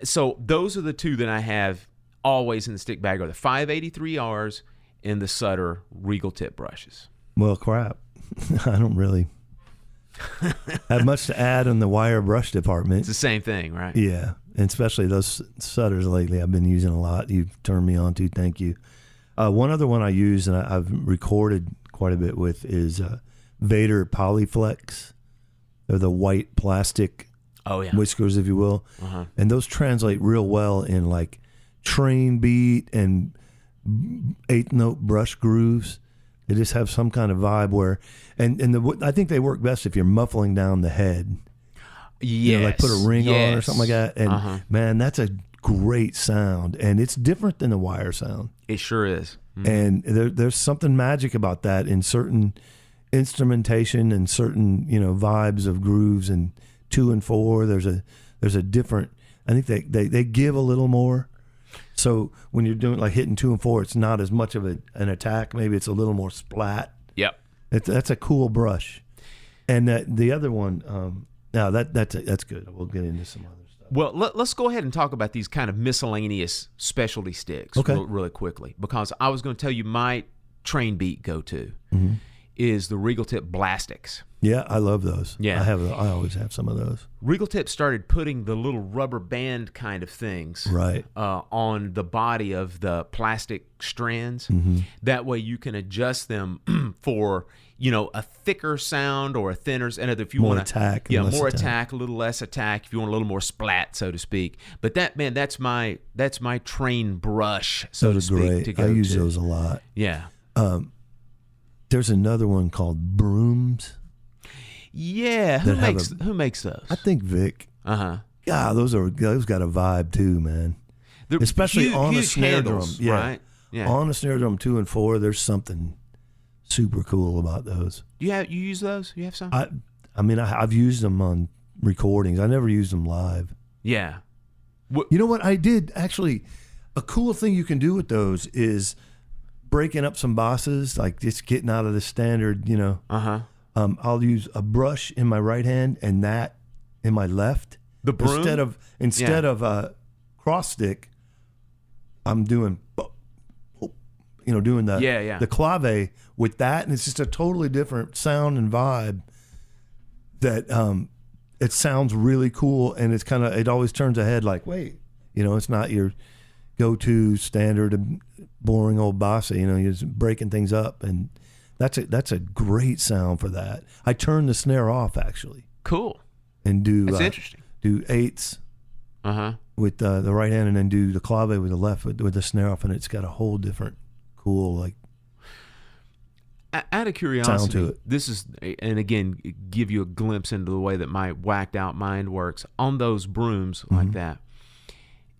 So those are the two that I have always in the stick bag, are the 583Rs and the Sutter Regal Tip brushes. Well, crap. I don't really have much to add on the wire brush department. It's the same thing, right? Yeah, and especially those Sutters lately I've been using a lot. You've turned me on to. Thank you. One other one I use and I've recorded quite a bit with is Vader Polyflex. They're the white plastic whiskers, if you will. And those translate real well in like train beat and eighth note brush grooves. They just have some kind of vibe where, I think they work best if you're muffling down the head. You know, like put a ring on or something like that. And man, that's a great sound, and it's different than the wire sound. It sure is. And there's something magic about that in certain instrumentation and certain vibes of grooves and 2 and 4. There's a different. I think they give a little more. So when you're doing like hitting 2 and 4, it's not as much of an attack. Maybe it's a little more splat. Yep. That's a cool brush. And the other one, now that's good. We'll get into some other stuff. Well, let's go ahead and talk about these kind of miscellaneous specialty sticks really quickly, because I was going to tell you my train beat go-to is the Regal Tip Blastix. Yeah, I love those. Yeah. I always have some of those. Regal Tip started putting the little rubber band kind of things on the body of the plastic strands. That way you can adjust them for a thicker sound or a thinner, and if you want attack, more attack, a little less attack. If you want a little more splat, so to speak. But that's my train brush, so to speak. Great. To go I use to. those a lot. Yeah. There's another one called Brooms. Yeah, who makes those? I think Vic. Yeah, those got a vibe too, man. They're especially on the huge snare handles, drum, right? Yeah, on the snare drum 2 and 4. There's something super cool about those. You use those? You have some? I've used them on recordings. I never used them live. Yeah. You know what I did actually? A cool thing you can do with those is breaking up some bosses, like just getting out of the standard. I'll use a brush in my right hand and that in my left. The broom? Instead of a cross stick, I'm doing the clave with that, and it's just a totally different sound and vibe that it sounds really cool, and it always turns ahead like, wait, it's not your go-to standard boring old bossa, you're just breaking things up, and that's a great sound for that. I turn the snare off actually. Cool. And that's interesting. Do eighths with the right hand, and then do the clave with the left with the snare off, and it's got a whole different cool like out of curiosity sound to it. This is, and again, give you a glimpse into the way that my whacked out mind works on those brooms like that.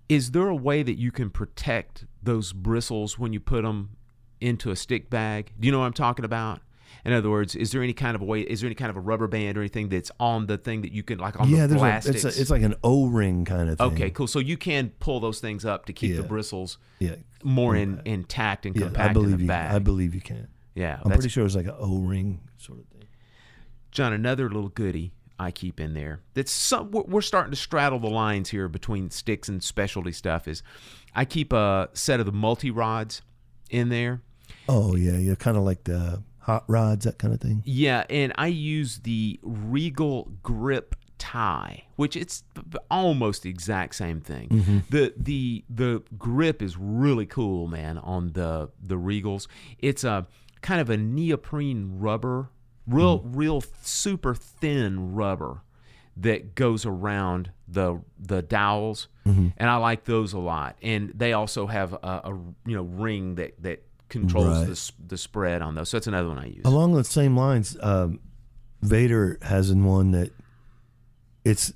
Is there a way that you can protect those bristles when you put them into a stick bag? Do you know what I'm talking about? In other words, is there any kind of a rubber band or anything that's on the thing that you can, like on the plastics? It's like an O-ring kind of thing. Okay, cool. So you can pull those things up to keep the bristles more intact and compact in the bag. I believe you can. Yeah. I'm pretty sure it's like an O-ring sort of thing. John, another little goodie I keep in there we're starting to straddle the lines here between sticks and specialty stuff is I keep a set of the multi-rods in there. Oh, yeah, kind of like the hot rods, that kind of thing. Yeah, and I use the Regal Grip Tie, which it's almost the exact same thing. The grip is really cool, man, on the Regals. It's a kind of a neoprene rubber, real super thin rubber that goes around the dowels, and I like those a lot. And they also have a ring that controls the spread on those. So that's another one I use. Along the same lines, Vader has one that it's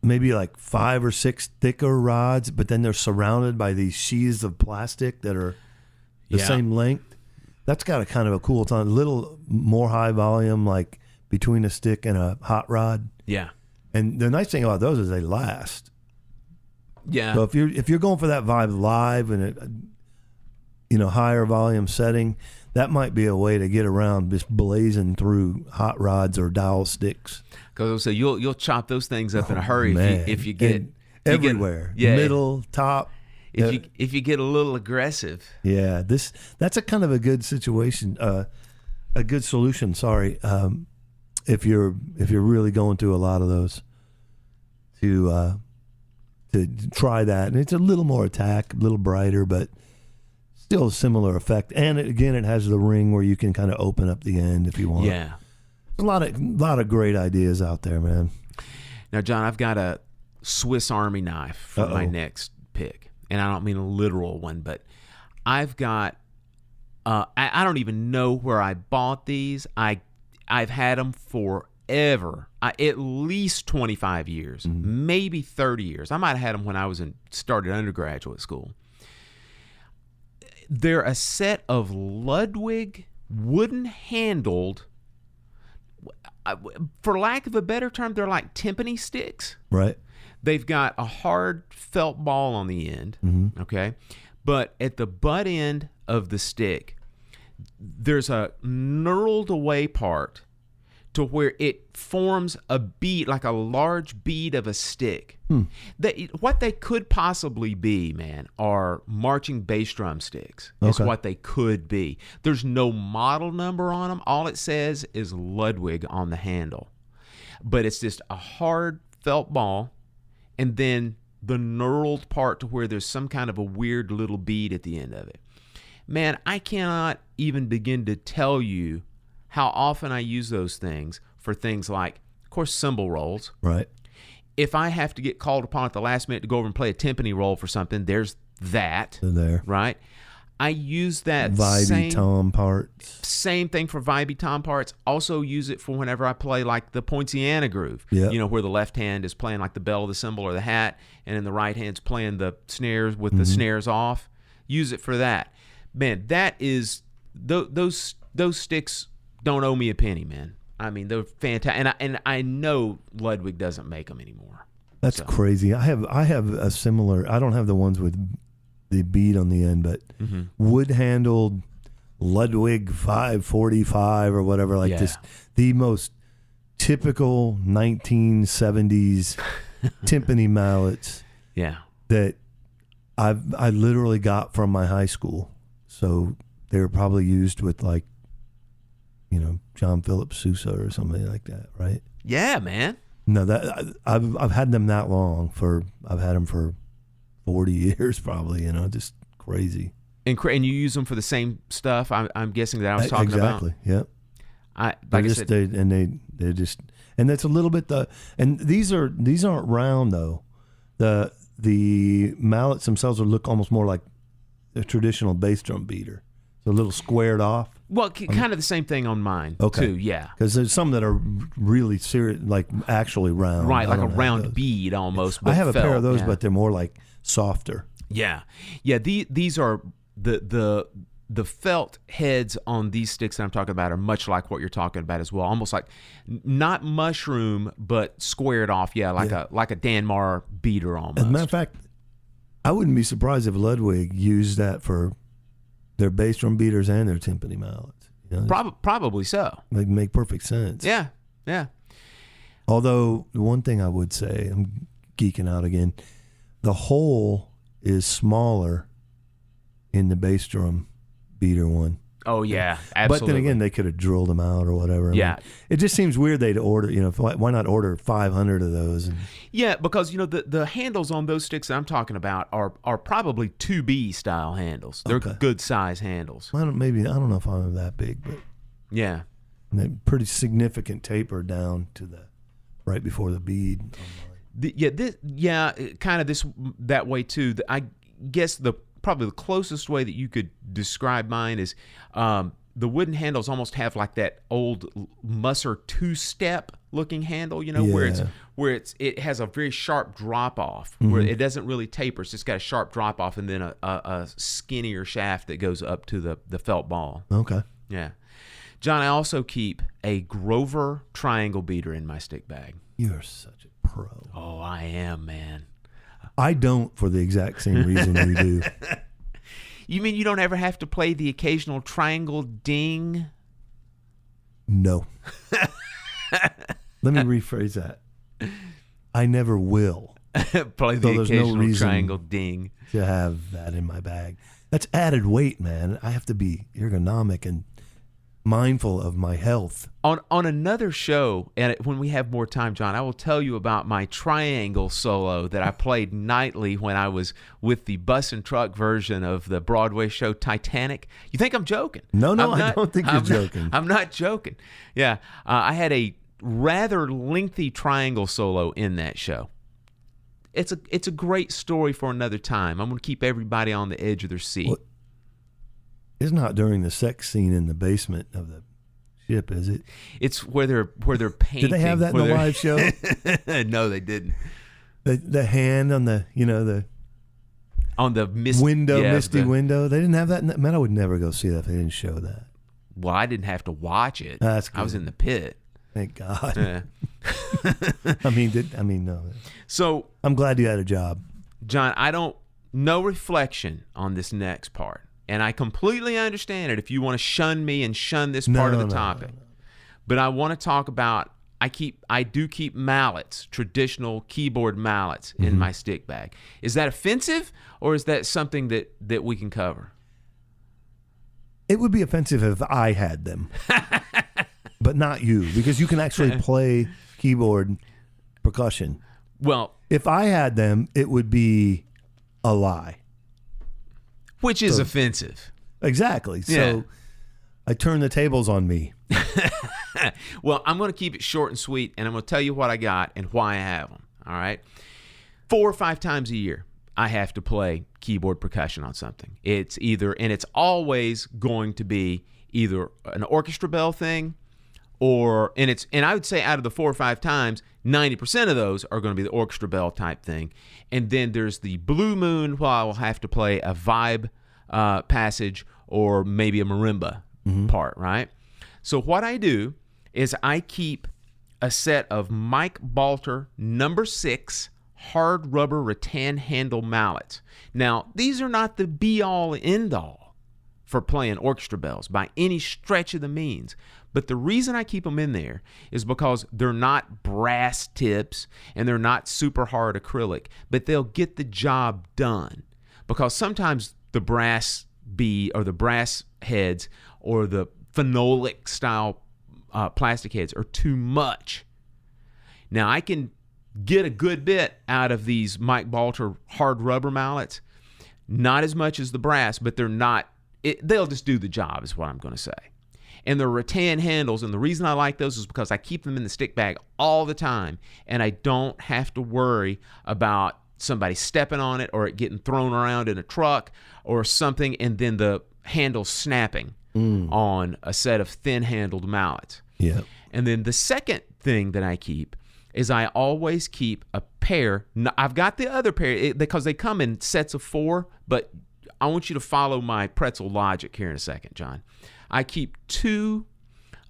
maybe like 5 or 6 thicker rods, but then they're surrounded by these sheaths of plastic that are the same length. That's got a kind of a cool time. A little more high volume, like between a stick and a hot rod. Yeah. And the nice thing about those is they last. Yeah. So if you're going for that vibe live and a higher volume setting, that might be a way to get around just blazing through hot rods or dowel sticks. Because you'll chop those things up in a hurry if you get everywhere, middle, top. If you get a little aggressive. Yeah, that's a kind of a good situation, a good solution. Sorry, if you're really going through a lot of those, to try that, and it's a little more attack, a little brighter, but still a similar effect. And it has the ring where you can kind of open up the end if you want. Yeah, a lot of great ideas out there, man. Now, John, I've got a Swiss Army knife for my next pick. And I don't mean a literal one, but I've got, I don't even know where I bought these. I've had them forever, at least 25 years, maybe 30 years. I might have had them when I started undergraduate school. They're a set of Ludwig wooden-handled, for lack of a better term, they're like timpani sticks. Right. They've got a hard felt ball on the end, okay? But at the butt end of the stick, there's a knurled away part to where it forms a bead, like a large bead of a stick. What they could possibly be, man, are marching bass drum sticks. Is what they could be. There's no model number on them. All it says is Ludwig on the handle. But it's just a hard felt ball, and then the knurled part to where there's some kind of a weird little bead at the end of it. Man, I cannot even begin to tell you how often I use those things for things like, of course, cymbal rolls. Right. If I have to get called upon at the last minute to go over and play a timpani roll for something, there's that. There. Right? I use that vibey tom parts. Same thing for vibey tom parts. Also use it for whenever I play like the Poinciana groove. Yep. Where the left hand is playing like the bell of the cymbal or the hat, and then the right hand's playing the snares with the snares off. Use it for that. Man, that is those sticks don't owe me a penny, man. I mean, they're fantastic, and I know Ludwig doesn't make them anymore. That's crazy. I have a similar. I don't have the ones with the bead on the end, but wood-handled Ludwig 545 or whatever, like this, the most typical 1970s timpani mallets. Yeah, that I literally got from my high school. So they were probably used with like, John Philip Sousa or something like that, right? Yeah, man. No, that I've had them that long. I've had them for 40 years probably, just crazy. And you use them for the same stuff, I'm guessing, that I was talking about? Exactly, yeah. They just and that's a little bit and these aren't round though. The mallets themselves look almost more like a traditional bass drum beater. So a little squared off. Well, kind of the same thing on mine, too, yeah. Because there's some that are really serious, like actually round. Right, like a round bead almost. I have a pair of those, but they're more like softer. Yeah. Yeah, these are the felt heads on these sticks that I'm talking about are much like what you're talking about as well. Almost like not mushroom, but squared off, like a Danmar beater almost. As a matter of fact, I wouldn't be surprised if Ludwig used that for their bass drum beaters and their timpani mallets. Probably so. They make perfect sense. Yeah, yeah. Although, the one thing I would say, I'm geeking out again, the hole is smaller in the bass drum beater one. Oh yeah, absolutely. But then again, they could have drilled them out or whatever. I Yeah. mean, it just seems weird they'd order. Why not order 500 of those? And, Yeah, because the handles on those sticks that I'm talking about are probably 2B style handles. They're Okay. good size handles. I don't know if I'm that big, but Yeah. they're pretty significant taper down to the right before the bead. Kind of that way too. I guess probably the closest way that you could describe mine is the wooden handles almost have like that old Musser 2-step looking handle, where it has a very sharp drop off, where it doesn't really taper. It's just got a sharp drop off and then a skinnier shaft that goes up to the felt ball. Okay. Yeah. John, I also keep a Grover triangle beater in my stick bag. You're such a pro. Oh, I am, man. I don't, for the exact same reason you do. You mean you don't ever have to play the occasional triangle ding? No. Let me rephrase that. I never will Play the there's no occasional reason triangle ding. to have that in my bag. That's added weight, man. I have to be ergonomic and mindful of my health. On another show, and when we have more time, John, I will tell you about my triangle solo that I played nightly when I was with the bus and truck version of the Broadway show Titanic. You think I'm joking? No, I don't think you're joking. I'm not joking. Yeah, I had a rather lengthy triangle solo in that show. It's a great story for another time. I'm going to keep everybody on the edge of their seat. Well, it's not during the sex scene in the basement of the ship, is it? It's where they're painting. Did they have that in the live show? No, they didn't. The hand on the On the misty window. They didn't have that. Man, I would never go see that if they didn't show that. Well, I didn't have to watch it. That's good. I was in the pit. Thank God. Yeah. No. So, I'm glad you had a job. John, no reflection on this next part. And I completely understand it if you want to shun me and shun this part of the topic. No. But I want to talk about, I do keep mallets, traditional keyboard mallets in my stick bag. Is that offensive, or is that something that we can cover? It would be offensive if I had them. But not you, because you can actually play keyboard percussion. Well, if I had them, it would be a lie. Which is offensive. Exactly. So Yeah. I turn the tables on me. Well, I'm going to keep it short and sweet, and I'm going to tell you what I got and why I have them. All right? 4 or 5 times a year, I have to play keyboard percussion on something. It's always going to be either an orchestra bell thing, and I would say out of the 4 or 5 times, 90% of those are going to be the orchestra bell type thing. And then there's the Blue Moon, where I will have to play a vibe passage or maybe a marimba part, right? So what I do is I keep a set of Mike Balter number 6 hard rubber rattan handle mallets. Now, these are not the be-all, end-all for playing orchestra bells by any stretch of the means. But the reason I keep them in there is because they're not brass tips and they're not super hard acrylic, but they'll get the job done. Because sometimes the brass bead or the brass heads or the phenolic style plastic heads are too much. Now I can get a good bit out of these Mike Balter hard rubber mallets, not as much as the brass, but they'll just do the job is what I'm going to say. And the rattan handles, and the reason I like those is because I keep them in the stick bag all the time, and I don't have to worry about somebody stepping on it or it getting thrown around in a truck or something, and then the handle snapping on a set of thin-handled mallets. Yeah. And then the second thing that I keep is I always keep a pair. I've got the other pair because they come in sets of 4, but I want you to follow my pretzel logic here in a second, John. I keep 2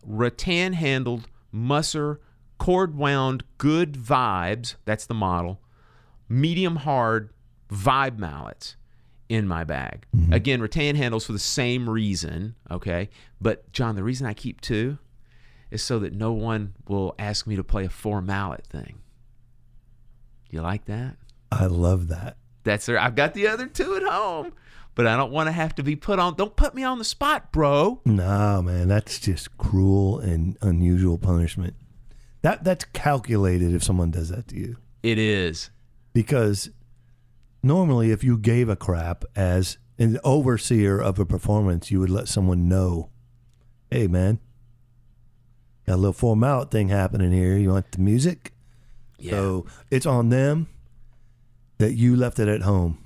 rattan-handled Musser cord-wound Good Vibes, that's the model, medium-hard vibe mallets in my bag. Again, rattan handles for the same reason, okay? But, John, the reason I keep 2 is so that no one will ask me to play a 4 mallet thing. You like that? I love that. That's there. I've got the other 2 at home, but I don't want to have to be put on. Don't put me on the spot, bro. No, man, that's just cruel and unusual punishment. That's calculated if someone does that to you. It is. Because normally if you gave a crap as an overseer of a performance, you would let someone know, hey, man, got a little 4-mallet thing happening here. You want the music? Yeah. So it's on them that you left it at home.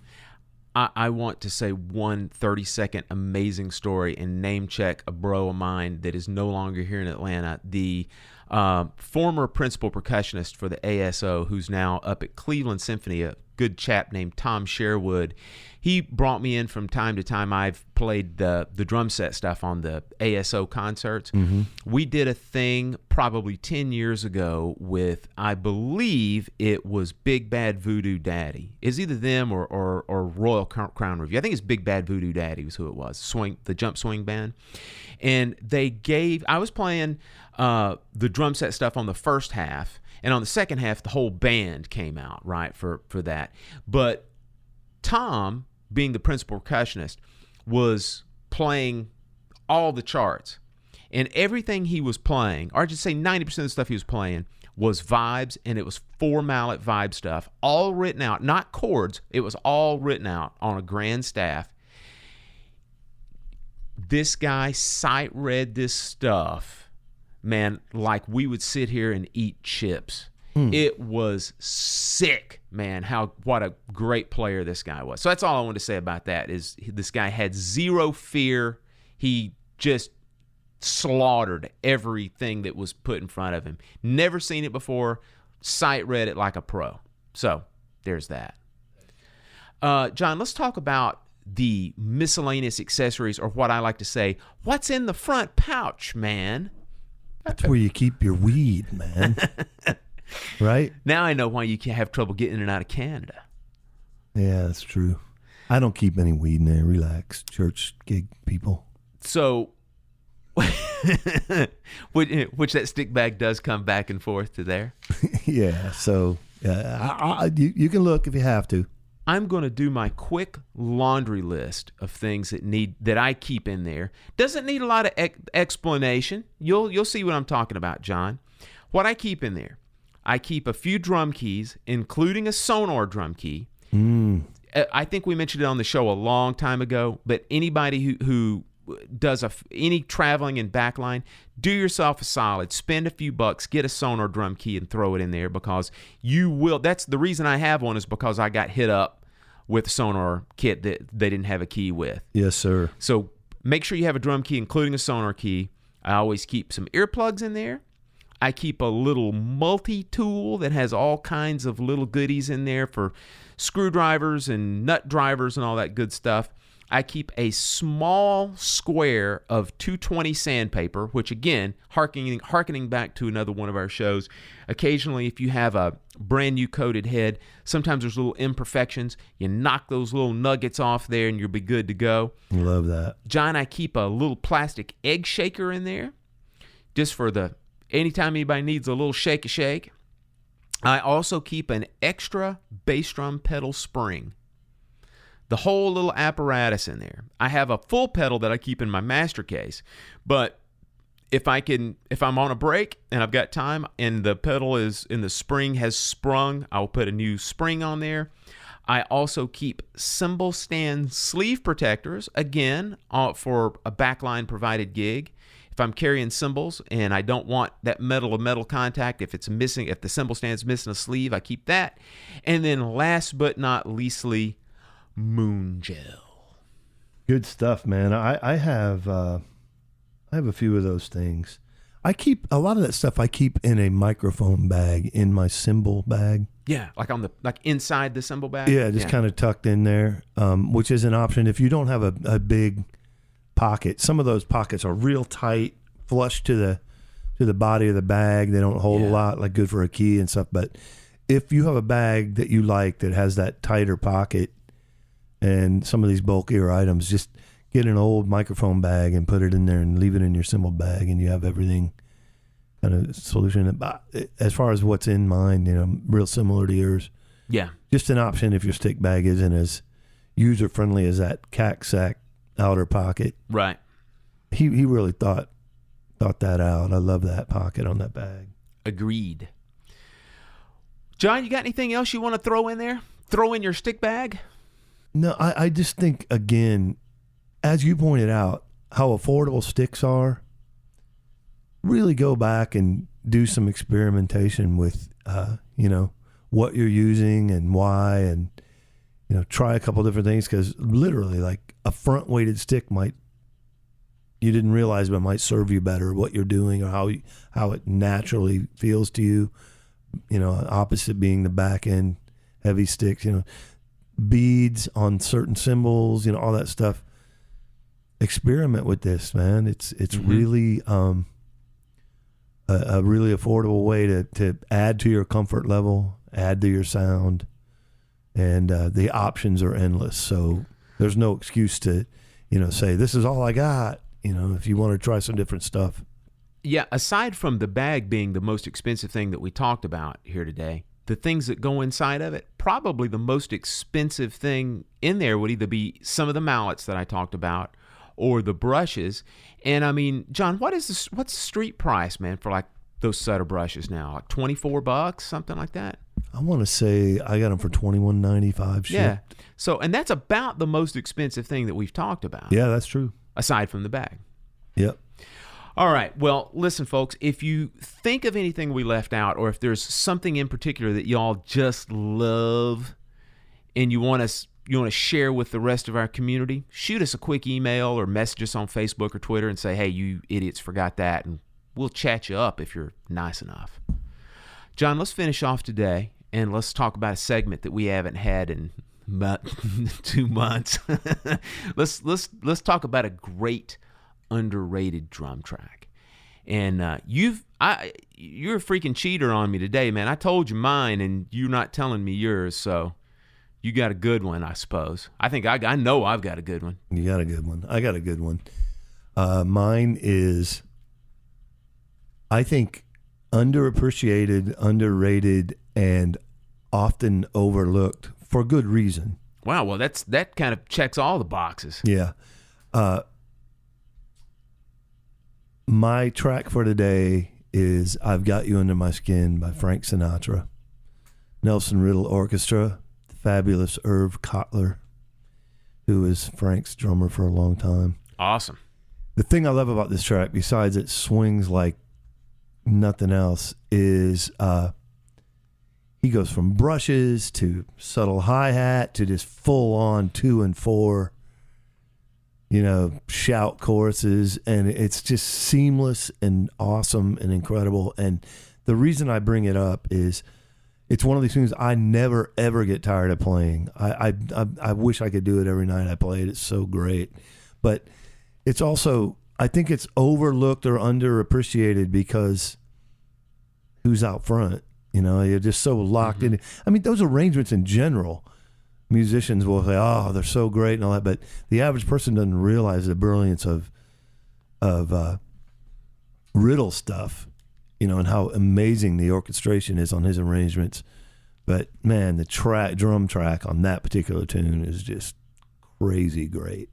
I want to say one 30-second amazing story and name check a bro of mine that is no longer here in Atlanta. The former principal percussionist for the ASO, who's now up at Cleveland Symphony, a good chap named Tom Sherwood. He brought me in from time to time. I've played the drum set stuff on the ASO concerts. Mm-hmm. We did a thing probably 10 years ago with, I believe it was Big Bad Voodoo Daddy. It's either them or Royal Crown Review. I think it's Big Bad Voodoo Daddy was who it was, the Jump Swing Band. And I was playing the drum set stuff on the first half, and on the second half, the whole band came out, right, for that. But Tom, being the principal percussionist, was playing all the charts. And everything he was playing, or I should say 90% of the stuff he was playing, was vibes, and it was 4-mallet vibe stuff, all written out, not chords. It was all written out on a grand staff. This guy sight read this stuff, man, like we would sit here and eat chips. It was sick, man, what a great player this guy was. So that's all I want to say about that is this guy had zero fear. He just slaughtered everything that was put in front of him. Never seen it before. Sight read it like a pro. So there's that. John, let's talk about the miscellaneous accessories, or what I like to say, what's in the front pouch, man? That's where you keep your weed, man. Right? Now I know why you can't have trouble getting in and out of Canada. Yeah, that's true. I don't keep any weed in there. Relax, church gig people. So, which that stick bag does come back and forth to there. Yeah, so you can look if you have to. I'm going to do my quick laundry list of things that I keep in there. Doesn't need a lot of explanation. You'll see what I'm talking about, John. What I keep in there, I keep a few drum keys, including a Sonor drum key. I think we mentioned it on the show a long time ago, but anybody who does any traveling in backline, do yourself a solid, spend a few bucks, get a Sonor drum key and throw it in there, because you will. That's the reason I have one, is because I got hit up with a Sonor kit that they didn't have a key with. Yes, sir. So make sure you have a drum key, including a Sonor key. I always keep some earplugs in there. I keep a little multi-tool that has all kinds of little goodies in there for screwdrivers and nut drivers and all that good stuff. I keep a small square of 220 sandpaper, which, again, hearkening back to another one of our shows, occasionally if you have a brand new coated head, sometimes there's little imperfections. You knock those little nuggets off there and you'll be good to go. Love that. John, I keep a little plastic egg shaker in there just for anytime anybody needs a little shake. I also keep an extra bass drum pedal spring. The whole little apparatus in there. I have a full pedal that I keep in my master case, but if I'm on a break and I've got time and the pedal the spring has sprung, I'll put a new spring on there. I also keep cymbal stand sleeve protectors, again, for a backline provided gig. If I'm carrying cymbals and I don't want that metal-to-metal contact, if the cymbal stand's missing a sleeve, I keep that. And then last but not leastly, moon gel. Good stuff, man. I have a few of those things. I keep a lot of that stuff. I keep in a microphone bag in my cymbal bag. Yeah, like inside the cymbal bag. Yeah, just kind of tucked in there, which is an option if you don't have a big pocket. Some of those pockets are real tight, flush to the body of the bag. They don't hold a lot, like good for a key and stuff. But if you have a bag that you like that has that tighter pocket and some of these bulkier items, just get an old microphone bag and put it in there and leave it in your cymbal bag, and you have everything kind of solution. As far as what's in mine, real similar to yours. Yeah. Just an option if your stick bag isn't as user friendly as that CAC-SAC outer pocket. Right. He really thought that out. I love that pocket on that bag. Agreed. John, you got anything else you want to throw in there? Throw in your stick bag? No, I just think, again, as you pointed out, how affordable sticks are. Really go back and do some experimentation with, what you're using and why, and, try a couple different things, because literally, like, a front-weighted stick you didn't realize, but might serve you better, what you're doing or how it naturally feels to you. Opposite being the back end heavy sticks, beads on certain symbols, all that stuff. Experiment with this, man. It's really a really affordable way to add to your comfort level, add to your sound, and the options are endless. So there's no excuse to, say this is all I got. If you want to try some different stuff. Yeah, aside from the bag being the most expensive thing that we talked about here today, the things that go inside of it, probably the most expensive thing in there would either be some of the mallets that I talked about or the brushes. And I mean, John, what's the street price, man, for like those Sutter brushes now? Like $24, something like that? I want to say I got them for $21.95 shipped. Yeah. So, and that's about the most expensive thing that we've talked about. Yeah, that's true. Aside from the bag. Yep. All right. Well, listen, folks, if you think of anything we left out, or if there's something in particular that y'all just love and you want to share with the rest of our community, shoot us a quick email or message us on Facebook or Twitter and say, hey, you idiots forgot that, and we'll chat you up if you're nice enough. John, let's finish off today, and let's talk about a segment that we haven't had in about 2 months. Let's talk about a great underrated drum track. And you're a freaking cheater on me today, man. I told you mine, and you're not telling me yours, so you got a good one, I suppose. I think I know I've got a good one. You got a good one. I got a good one. Mine is, I think, underappreciated, underrated, and often overlooked for good reason. Wow, well, that kind of checks all the boxes. Yeah. My track for today is I've Got You Under My Skin by Frank Sinatra, Nelson Riddle Orchestra, the fabulous Irv Cotler, who was Frank's drummer for a long time. Awesome. The thing I love about this track, besides it swings like nothing else, is he goes from brushes to subtle hi-hat to just full-on 2 and 4 shout choruses, and it's just seamless and awesome and incredible. And the reason I bring it up is it's one of these things I never, ever get tired of playing. I wish I could do it every night I play it. It's so great. But it's also, I think it's overlooked or underappreciated because who's out front? You're just so locked in. I mean, those arrangements in general, musicians will say, oh, they're so great and all that, but the average person doesn't realize the brilliance of Riddle stuff, and how amazing the orchestration is on his arrangements. But man, the drum track on that particular tune is just crazy great.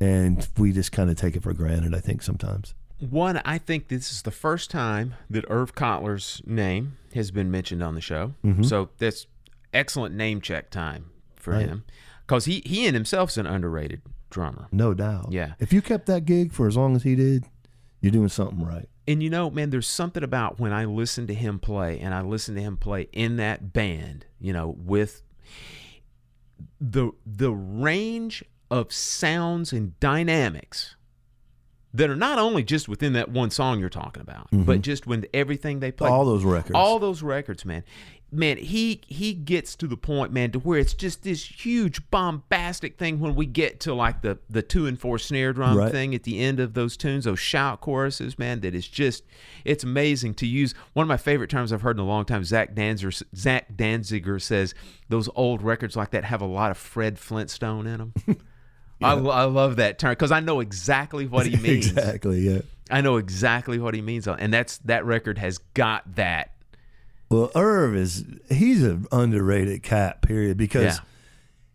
And we just kind of take it for granted, I think, sometimes. One, I think this is the first time that Irv Cotler's name has been mentioned on the show. Mm-hmm. So that's excellent name check time for him, because he in himself's an underrated drummer. No doubt. Yeah. If you kept that gig for as long as he did, you're doing something right. And man, there's something about when I listen to him play, and I listen to him play in that band, with the range of sounds and dynamics that are not only just within that one song you're talking about, but just with everything they play. All those records, man. Man, he gets to the point, man, to where it's just this huge bombastic thing when we get to like the 2 and 4 snare drum thing at the end of those tunes, those shout choruses, man, that is just, it's amazing to use. One of my favorite terms I've heard in a long time, Zach Danziger says those old records like that have a lot of Fred Flintstone in them. Yeah. I love that term because I know exactly what he means. Exactly, yeah. I know exactly what he means. And that record has got that Well, Irv he's an underrated cat, period, because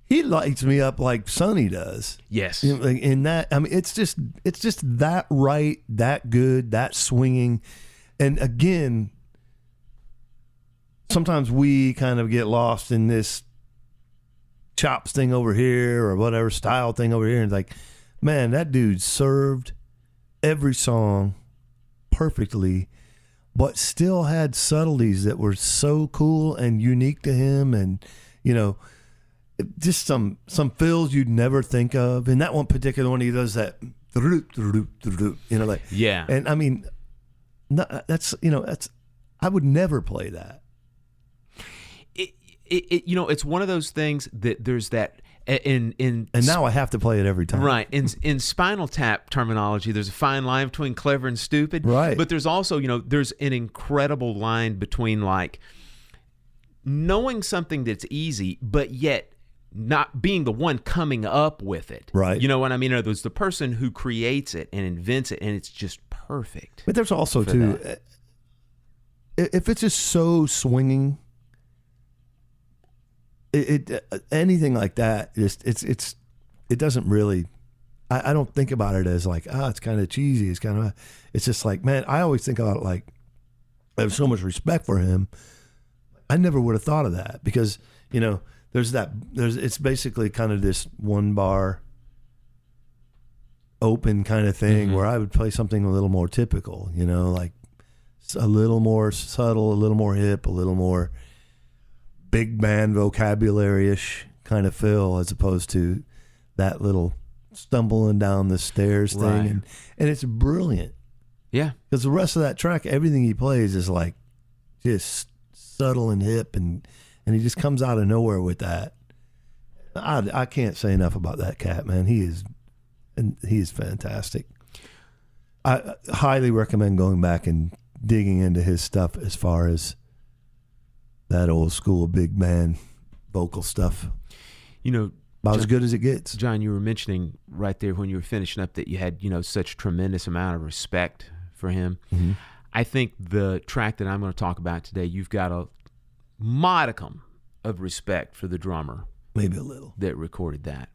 he lights me up like Sonny does. Yes. You know, like, in that, I mean, it's just that right, that good, that swinging. And again, sometimes we kind of get lost in this chops thing over here or whatever style thing over here. And like, man, that dude served every song perfectly, but still had subtleties that were so cool and unique to him. And, you know, just some fills you'd never think of. And that one particular one, he does that, you know, like, yeah. And I mean, that's, you know, I would never play that. You know, it's one of those things that there's that and now I have to play it every time. Right. In Spinal Tap terminology, there's a fine line between clever and stupid. Right. But there's also, you know, there's an incredible line between like knowing something that's easy, but yet not being the one coming up with it. Right. You know what I mean? There's the person who creates it and invents it, and it's just perfect. But there's also too, if it's just so swinging, it anything like that, it doesn't really. I don't think about it as like, it's kind of cheesy. It's just like, man, I always think about it like I have so much respect for him. I never would have thought of that because, you know, it's basically kind of this one bar open kind of thing where I would play something a little more typical, you know, like a little more subtle, a little more hip, a little more big band vocabulary-ish kind of feel, as opposed to that little stumbling down the stairs thing. Right. And it's brilliant. Yeah. Because the rest of that track, everything he plays is like just subtle and hip, and he just comes out of nowhere with that. I can't say enough about that cat, man. He is fantastic. I highly recommend going back and digging into his stuff as far as that old school big band vocal stuff. You know, about as good as it gets. John, you were mentioning right there when you were finishing up that you had, you know, such tremendous amount of respect for him. Mm-hmm. I think the track that I'm going to talk about today, you've got a modicum of respect for the drummer. Maybe a little. That recorded that.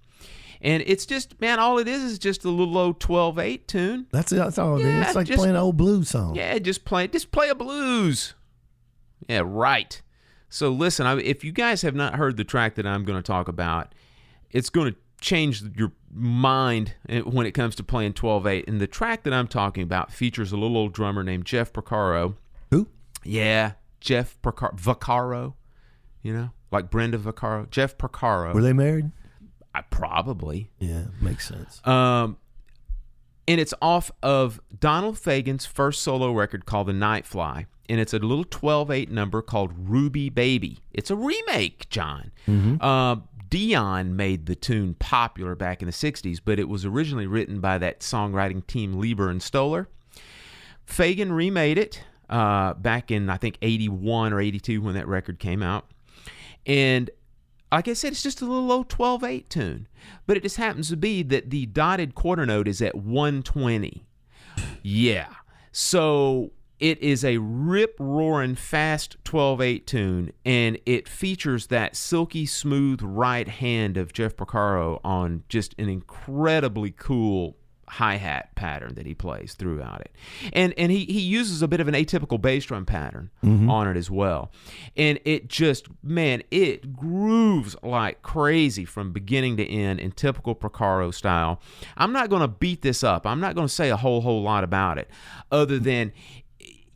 And it's just, man, all it is just a little old 12/8 tune. That's all it is. It's like playing an old blues song. Yeah, just play a blues. Yeah, right. So listen, if you guys have not heard the track that I'm going to talk about, it's going to change your mind when it comes to playing 12/8. And the track that I'm talking about features a little old drummer named Jeff Porcaro. Who? Yeah, Jeff Vaccaro. You know, like Brenda Vaccaro. Jeff Porcaro. Were they married? Probably. Yeah, makes sense. And it's off of Donald Fagen's first solo record called The Nightfly. And it's a little 12/8 number called Ruby Baby. It's a remake, John. Mm-hmm. Dion made the tune popular back in the 60s, but it was originally written by that songwriting team Lieber and Stoller. Fagen remade it back in, I think, 81 or 82 when that record came out. And like I said, it's just a little old 12/8 tune. But it just happens to be that the dotted quarter note is at 120. Yeah. So it is a rip-roaring fast 12/8 tune, and it features that silky smooth right hand of Jeff Porcaro on just an incredibly cool hi-hat pattern that he plays throughout it. And he uses a bit of an atypical bass drum pattern on it as well. And it just, man, it grooves like crazy from beginning to end in typical Porcaro style. I'm not going to beat this up. I'm not going to say a whole lot about it other than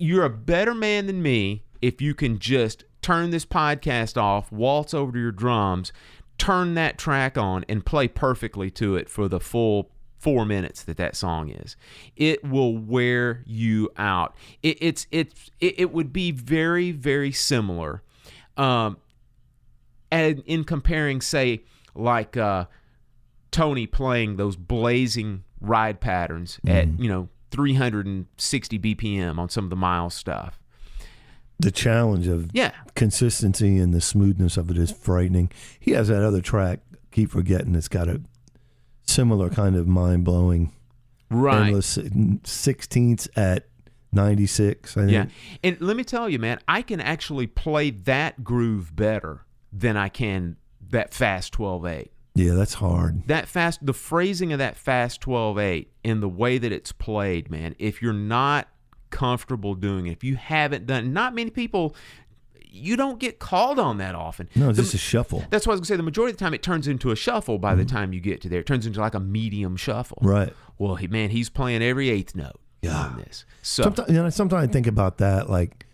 you're a better man than me if you can just turn this podcast off, waltz over to your drums, turn that track on, and play perfectly to it for the full 4 minutes that song is. It will wear you out. It would be very, very similar and in comparing, say, like Tony playing those blazing ride patterns at, 360 BPM on some of the Miles stuff. The challenge of consistency and the smoothness of it is frightening. He has that other track, Keep Forgetting, it's got a similar kind of mind-blowing endless 16ths at 96, I think. Yeah. And let me tell you, man, I can actually play that groove better than I can that fast 12/8. Yeah, that's hard. The phrasing of that fast 12/8 and the way that it's played, man, if you're not comfortable doing it, if you haven't done, not many people, you don't get called on that often. No, it's just a shuffle. That's what I was going to say. The majority of the time, it turns into a shuffle by the time you get to there. It turns into like a medium shuffle. Right. Well, he's playing every eighth note on this. So Sometimes I think about that, like,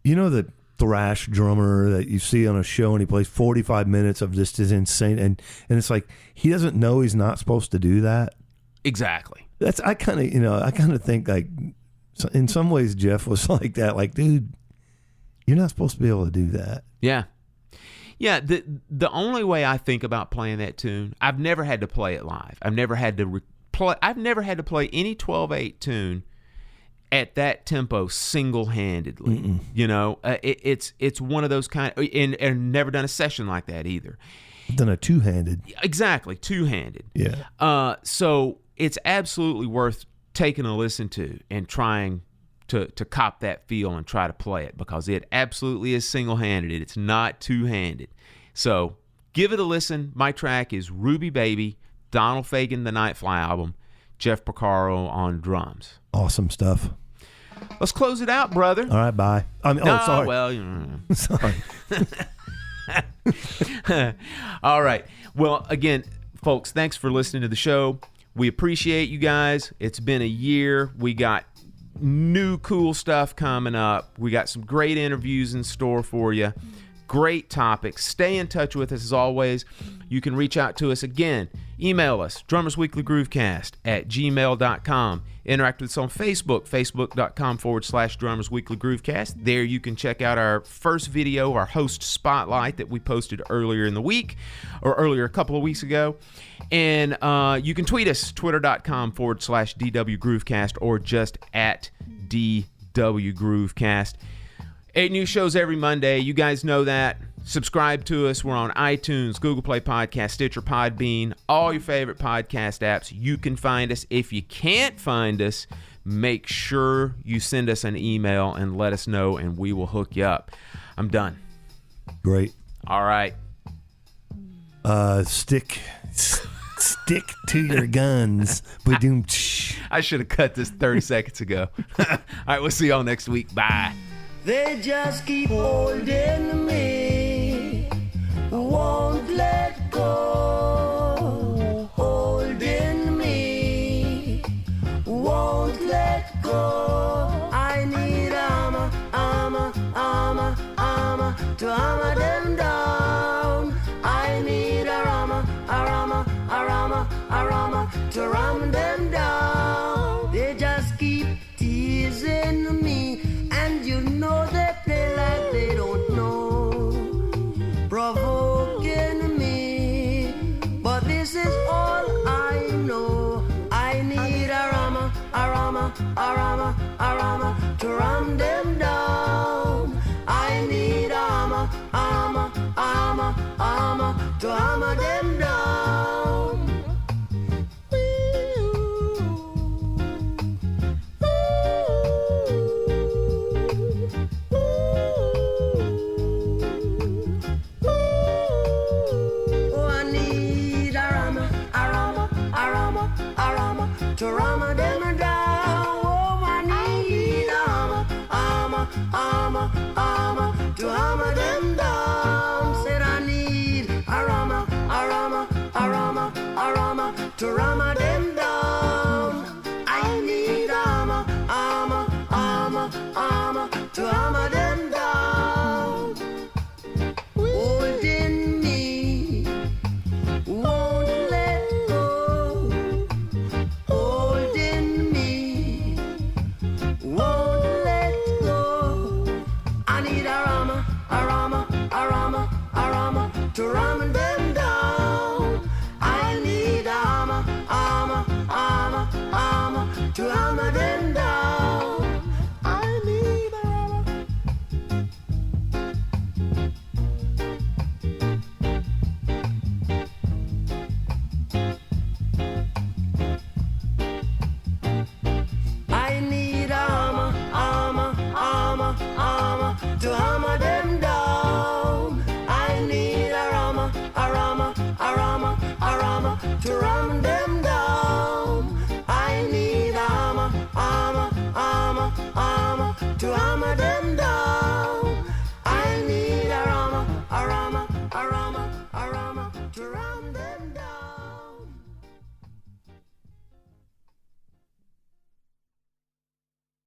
the thrash drummer that you see on a show and he plays 45 minutes of just is insane. And it's like, he doesn't know he's not supposed to do that. Exactly. I kind of think, like, in some ways Jeff was like that. Like, dude, you're not supposed to be able to do that. Yeah. Yeah, the only way I think about playing that tune, I've never had to play it live. I've never had to play any 12/8 tune at that tempo single-handedly. It's one of those kind of, and never done a session like that either. I've done a two-handed. Exactly, two-handed. Yeah. So it's absolutely worth taking a listen to and trying to cop that feel and try to play it, because it absolutely is single-handed. It's not two-handed. So give it a listen. My track is Ruby Baby, Donald Fagen, the Nightfly album, Jeff Porcaro on drums. Awesome stuff. Let's close it out, brother. All right, bye. Sorry. Well, Sorry. All right. Well, again, folks, thanks for listening to the show. We appreciate you guys. It's been a year. We got new cool stuff coming up. We got some great interviews in store for you. Great topics. Stay in touch with us as always. You can reach out to us again. Email us, drummersweeklygroovecast@gmail.com. Interact with us on Facebook, facebook.com/drummersweeklygroovecast. There you can check out our first video, our host spotlight that we posted earlier in the week, or earlier a couple of weeks ago. And you can tweet us, twitter.com/DWGroovecast, or just at DWGroovecast. 8 new shows every Monday. You guys know that. Subscribe to us. We're on iTunes, Google Play Podcast, Stitcher, Podbean, all your favorite podcast apps. You can find us. If you can't find us, make sure you send us an email and let us know, and we will hook you up. I'm done. Great. All right. Stick to your guns. Ba-doom. I should have cut this 30 seconds ago. All right, we'll see y'all next week. Bye. They just keep holding me, won't let go. Holding me, won't let go. I need armor to hammer them down. I need a armor to ram them down. They just keep teasing me. And you know they play like they don't know, provoking me. But this is all I know. I need a rammer to ram them down. I need armor to hammer them down. To ram them down. Oh, I need armor to hammer them down. Said I need a rammer to ram them down. I need armor to hammer them down. Holding me, won't let go. Holding me, won't let go. I need a rammer to ram them down. I need a hammer to hammer them down. I need a rammer.